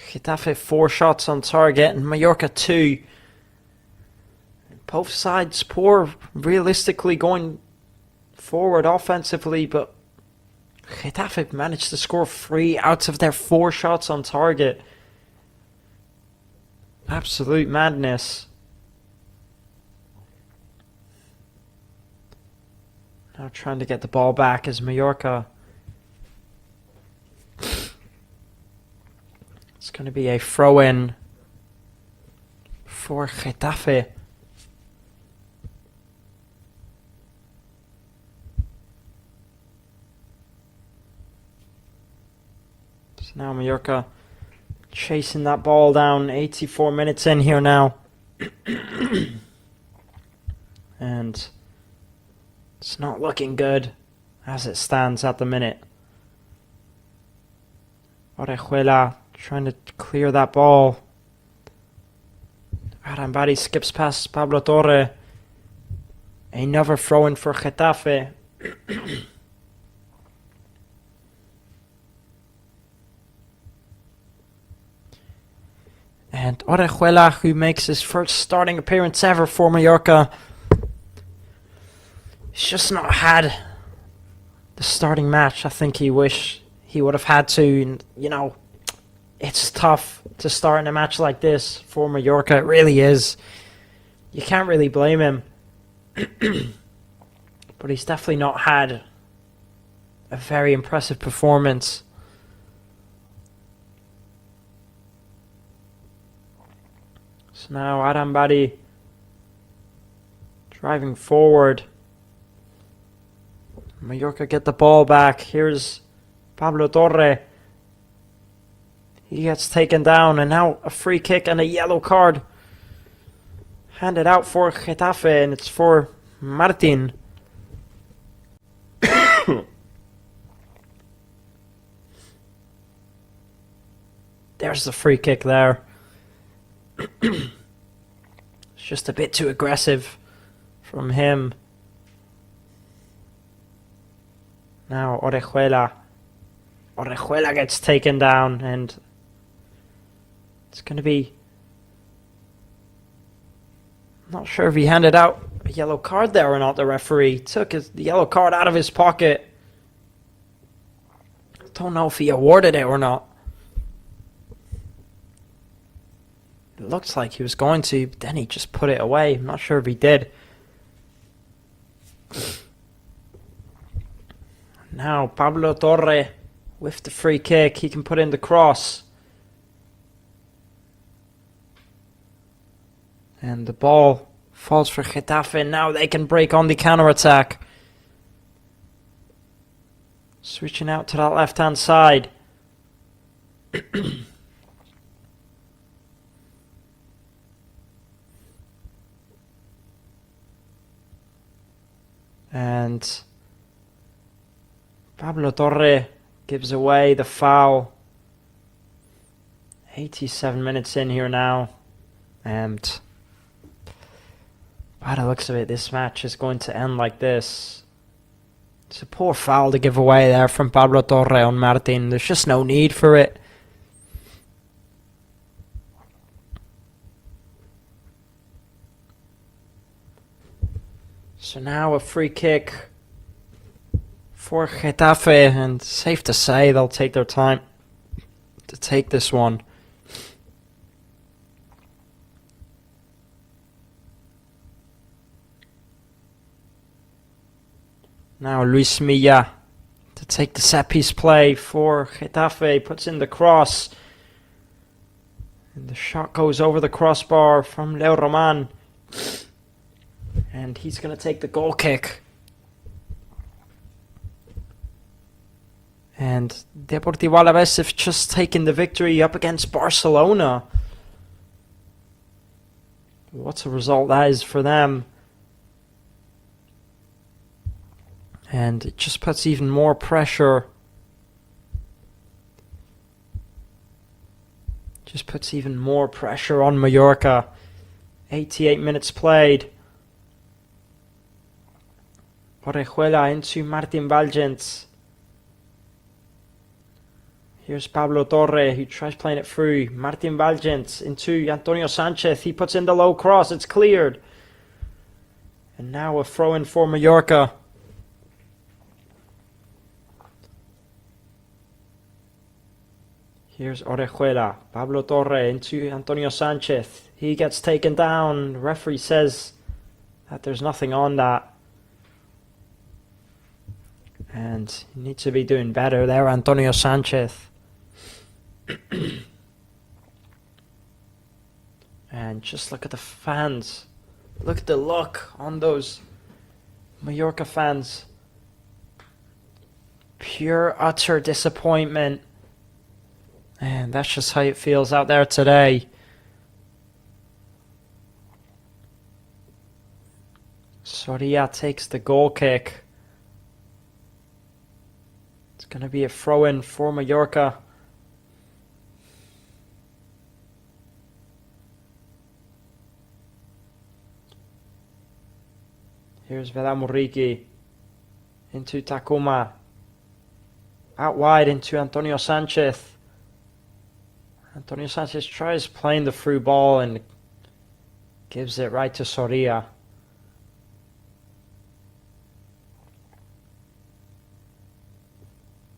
Getafe 4 shots on target and Mallorca 2. Both sides poor realistically going forward offensively, but Getafe managed to score 3 out of their 4 shots on target. Absolute madness. Now trying to get the ball back as Mallorca going to be a throw-in for Getafe. So now Mallorca chasing that ball down. 84 minutes in here now. And it's not looking good as it stands at the minute. Orejuela trying to clear that ball. Arambari skips past Pablo Torre. Another throw-in for Getafe. And Orejuela, who makes his first starting appearance ever for Mallorca, he's just not had the starting match I think he wished he would have had to. And, you know, it's tough to start in a match like this for Mallorca. It really is. You can't really blame him. But he's definitely not had a very impressive performance. So now Arambari driving forward. Mallorca get the ball back. Here's Pablo Torre. He gets taken down, and now a free kick and a yellow card handed out for Getafe, and it's for Martin. There's the free kick there. It's just a bit too aggressive from him. Now Orejuela gets taken down, and it's going to be... I'm not sure if he handed out a yellow card there or not. The referee took the yellow card out of his pocket. Don't know if he awarded it or not. It looks like he was going to, but then he just put it away. I'm not sure if he did. Now Pablo Torre with the free kick. He can put in the cross. And the ball falls for Getafe. Now they can break on the counter-attack. Switching out to that left-hand side. And Pablo Torre gives away the foul. 87 minutes in here now. And by the looks of it, this match is going to end like this. It's a poor foul to give away there from Pablo Torre on Martin. There's just no need for it. So now a free kick for Getafe, and safe to say they'll take their time to take this one. Now Luis Milla to take the set piece play for Getafe, puts in the cross. And the shot goes over the crossbar from Leo Roman. And he's going to take the goal kick. And Deportivo Alavés have just taken the victory up against Barcelona. What a result that is for them. And it just puts even more pressure. Just puts even more pressure on Mallorca. 88 minutes played. Orejuela into Martin Valgens. Here's Pablo Torre, who tries playing it through. Martin Valgens into Antonio Sanchez. He puts in the low cross. It's cleared. And now a throw-in for Mallorca. Here's Orejuela. Pablo Torre into Antonio Sanchez. He gets taken down. The referee says that there's nothing on that. And he needs to be doing better there, Antonio Sanchez. And just look at the fans. Look at the look on those Mallorca fans. Pure, utter disappointment. And that's just how it feels out there today. Soria takes the goal kick. It's going to be a throw-in for Mallorca. Here's Velamuriki into Takuma. Out wide into Antonio Sanchez. Antonio Sanchez tries playing the through ball and gives it right to Soria.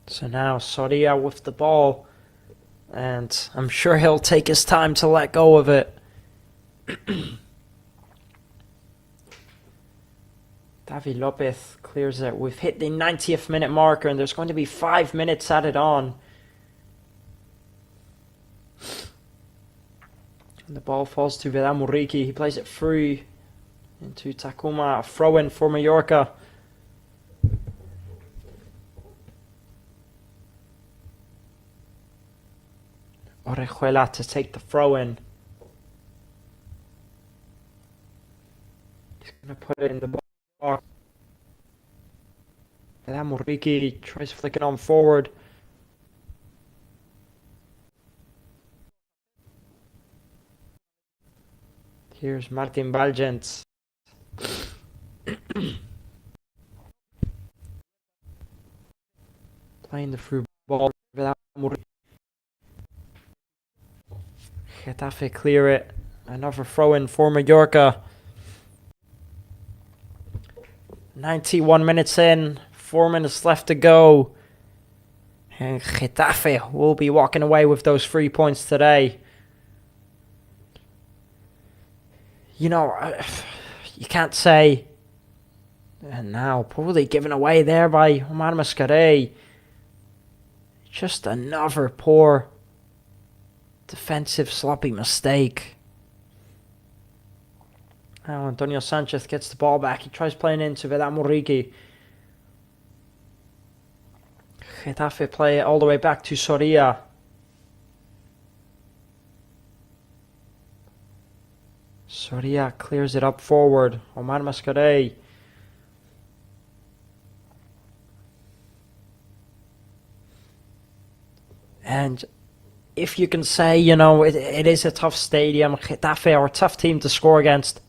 So now Soria with the ball, and I'm sure he'll take his time to let go of it. Davi Lopez clears it. We've hit the 90th minute marker, and there's going to be 5 minutes added on. And the ball falls to Velamuriki. He plays it through into Takuma. A throw-in for Mallorca. Orejuela to take the throw-in. He's going to put it in the box. Velamuriki tries to flick it on forward. Here's Martin Valgents. Playing the through ball. Getafe clear it. Another throw-in for Mallorca. 91 minutes in. 4 minutes left to go. And Getafe will be walking away with those 3 points today. You know, you can't say, and now probably given away there by Omar Mascaré. Just another poor defensive sloppy mistake. Now Antonio Sanchez gets the ball back. He tries playing into Velamuriki. Getafe play it all the way back to Soria. Soria clears it up forward. Omar Mascaré. And if you can say, you know, it is a tough stadium. Getafe are a tough team to score against.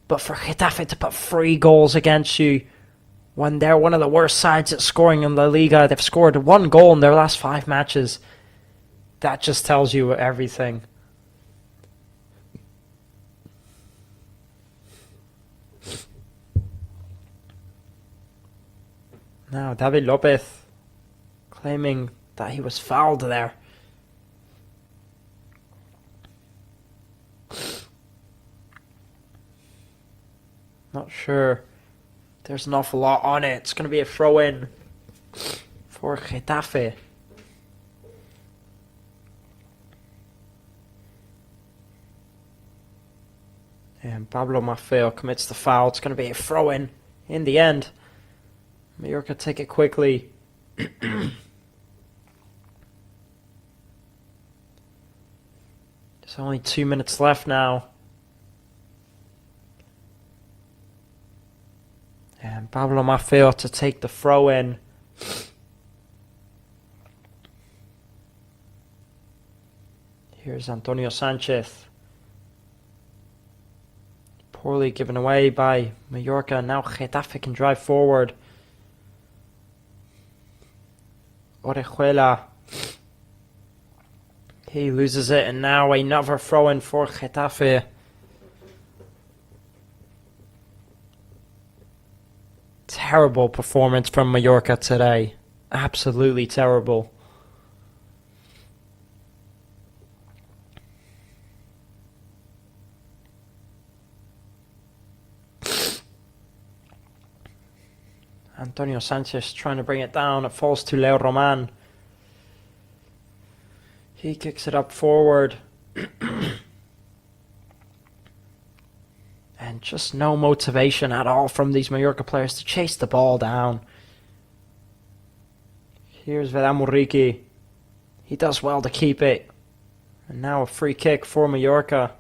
But for Getafe to put 3 goals against you when they're one of the worst sides at scoring in LaLiga, they've scored 1 goal in their last 5 matches. That just tells you everything. Now, David Lopez claiming that he was fouled there. Not sure. There's an awful lot on it. It's going to be a throw-in for Getafe. And Pablo Maffeo commits the foul. It's going to be a throw-in in the end. Mallorca take it quickly. There's only 2 minutes left now. And Pablo Maffeo to take the throw in. Here's Antonio Sanchez. Poorly given away by Mallorca. Now Getafe can drive forward. Orejuela. He loses it, and now another throw-in for Getafe. Terrible performance from Mallorca today. Absolutely terrible. Antonio Sanchez trying to bring it down. It falls to Leo Roman. He kicks it up forward. There's And just no motivation at all from these Mallorca players to chase the ball down. Here's Vedamuriki. He does well to keep it. And now a free kick for Mallorca.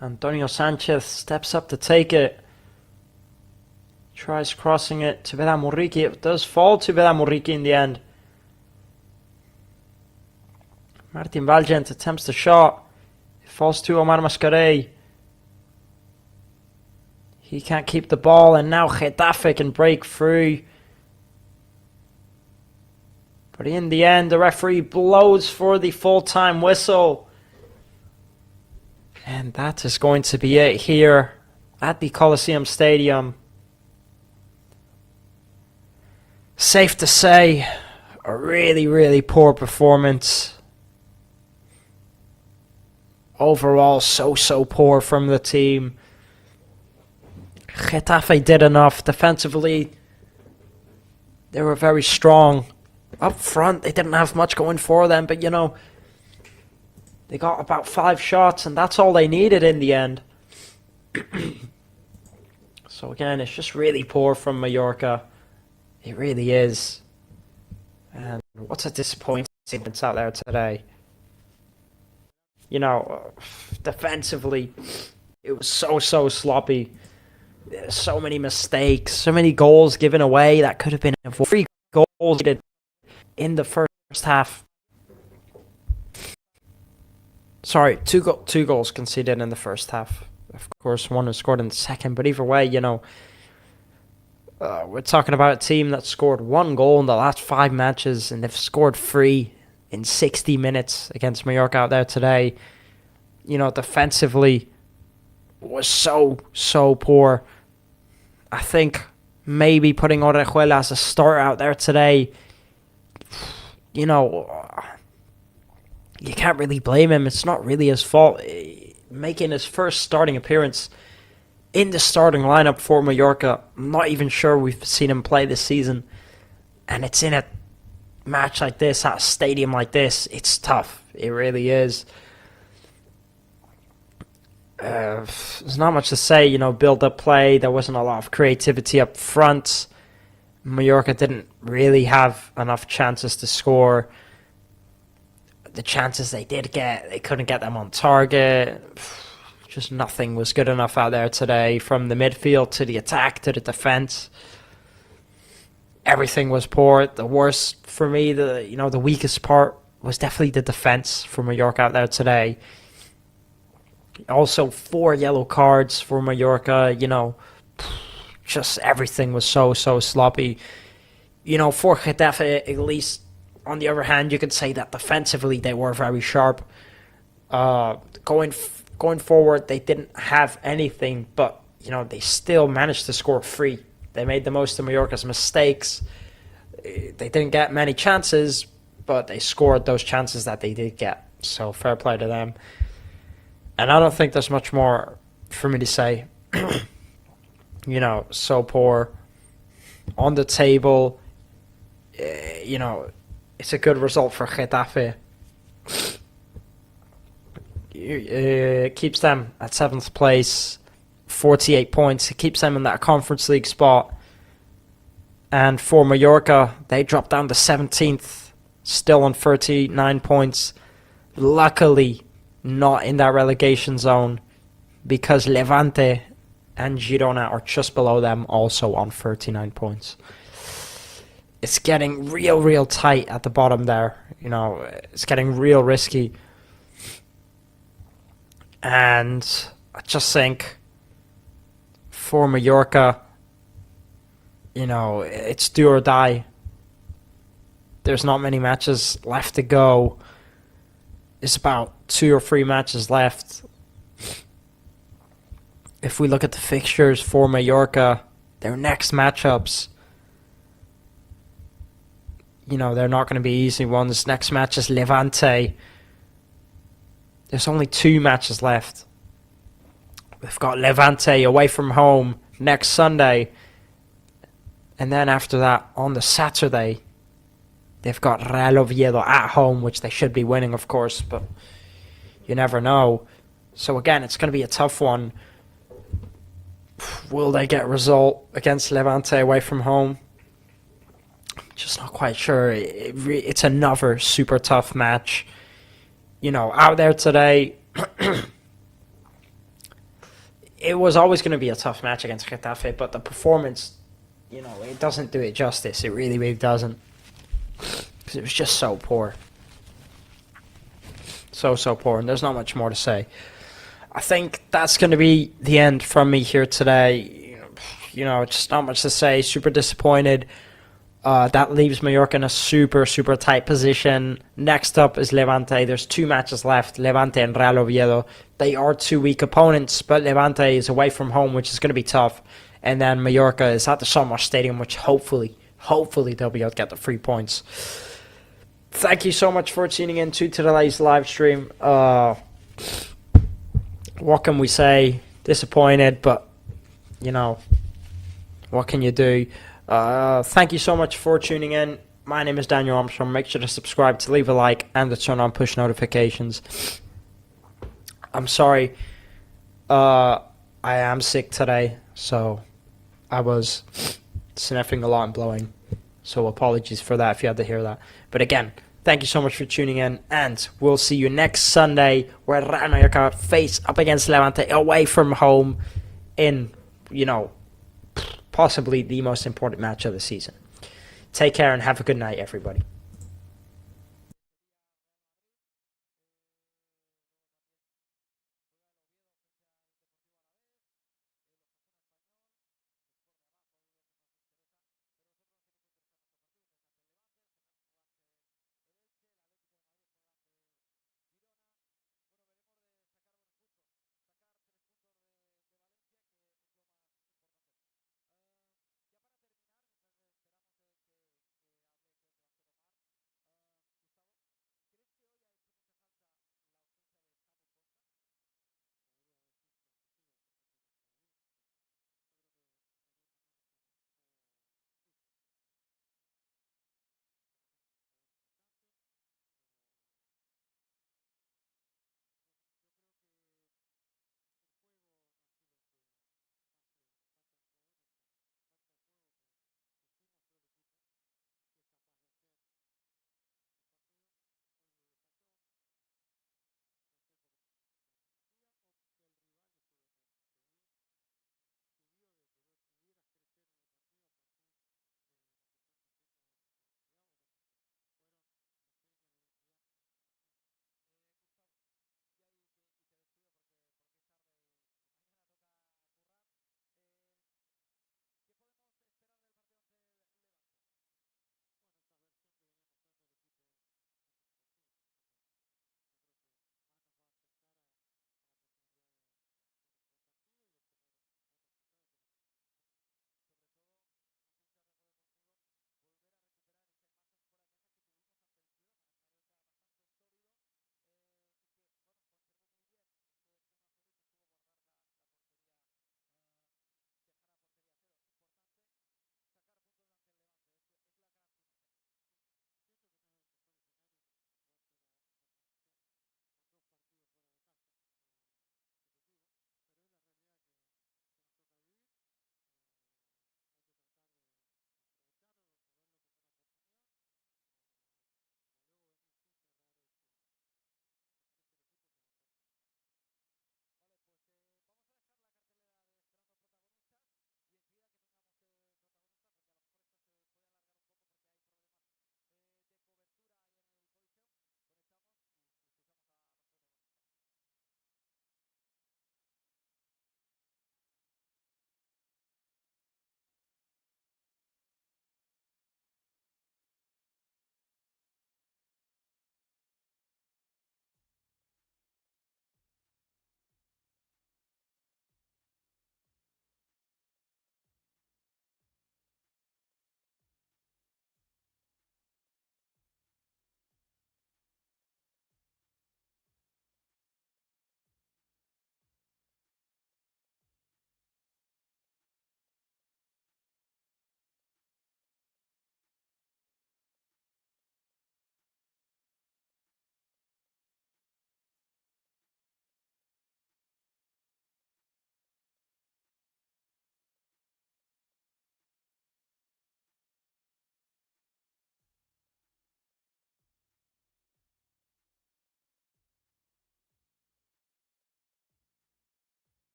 Antonio Sanchez steps up to take it. Tries crossing it to Vedamuriki. It does fall to Vedamuriki in the end. Martin Valgent attempts the shot. It falls to Omar Mascarell. He can't keep the ball, and now Getafe can break through. But in the end, the referee blows for the full-time whistle. And that is going to be it here at the Coliseum Stadium. Safe to say, a really, really poor performance. Overall, so poor from the team. Getafe did enough. Defensively, they were very strong. Up front, they didn't have much going for them, but you know, they got about 5 shots, and that's all they needed in the end. So again, it's just really poor from Mallorca. It really is. And what's a disappointing performance out there today. You know, defensively, it was so sloppy. So many mistakes, so many goals given away that could have been avoided. 3 goals in the first half. Sorry, two goals conceded in the first half. Of course, one was scored in the second. But either way, you know, we're talking about a team that scored 1 goal in the last 5 matches, and they've scored 3 in 60 minutes against Mallorca out there today. You know, defensively was so poor. I think maybe putting Orejuela as a starter out there today, you know, you can't really blame him. It's not really his fault. Making his first starting appearance in the starting lineup for Mallorca, I'm not even sure we've seen him play this season. And it's in a match like this, at a stadium like this. It's tough. It really is. There's not much to say, you know, build-up play. There wasn't a lot of creativity up front. Mallorca didn't really have enough chances to score. The chances they did get, they couldn't get them on target. Just nothing was good enough out there today, from the midfield to the attack to the defense. Everything was poor. The worst for me, the weakest part was definitely the defense for Mallorca out there today. Also, 4 yellow cards for Mallorca. You know, just everything was so sloppy. You know, for Getafe, at least, on the other hand, you could say that defensively they were very sharp. Going forward, they didn't have anything, but you know, they still managed to score 3. They made the most of Mallorca's mistakes. They didn't get many chances, but they scored those chances that they did get. So fair play to them. And I don't think there's much more for me to say. You know, so poor. On the table, you know, it's a good result for Getafe. It keeps them at 7th place, 48 points. It keeps them in that Conference League spot. And for Mallorca, they dropped down to 17th, still on 39 points. Luckily, not in that relegation zone, because Levante and Girona are just below them, also on 39 points. It's getting real tight at the bottom there. You know, it's getting real risky. And I just think for Mallorca, you know, it's do or die. There's not many matches left to go. It's about 2 or 3 matches left. If we look at the fixtures for Mallorca, their next matchups, you know, they're not going to be easy ones. Next match is Levante. There's only 2 matches left. We've got Levante away from home next Sunday. And then after that, on the Saturday, they've got Real Oviedo at home, which they should be winning, of course, but you never know. So again, it's going to be a tough one. Will they get a result against Levante away from home? Just not quite sure. It's another super tough match. Out there today, it was always going to be a tough match against Getafe, but the performance, it doesn't do it justice. It really, really doesn't. Because it was just so poor. So poor, and there's not much more to say. I think that's going to be the end from me here today. Just not much to say. Super disappointed. That leaves Mallorca in a super, super tight position. Next up is Levante. There's 2 matches left, Levante and Real Oviedo. They are 2 weak opponents, but Levante is away from home, which is going to be tough. And then Mallorca is at the Somos Stadium, which hopefully they'll be able to get the 3 points. Thank you so much for tuning in to today's live stream. What can we say? Disappointed, but, what can you do? Thank you so much for tuning in. My name is Daniel Armstrong. Make sure to subscribe, to leave a like, and to turn on push notifications. I'm sorry. I am sick today, so I was sniffing a lot and blowing. So apologies for that if you had to hear that. But again, thank you so much for tuning in, and we'll see you next Sunday where Real Mallorca face up against Levante away from home in, possibly the most important match of the season. Take care and have a good night, everybody.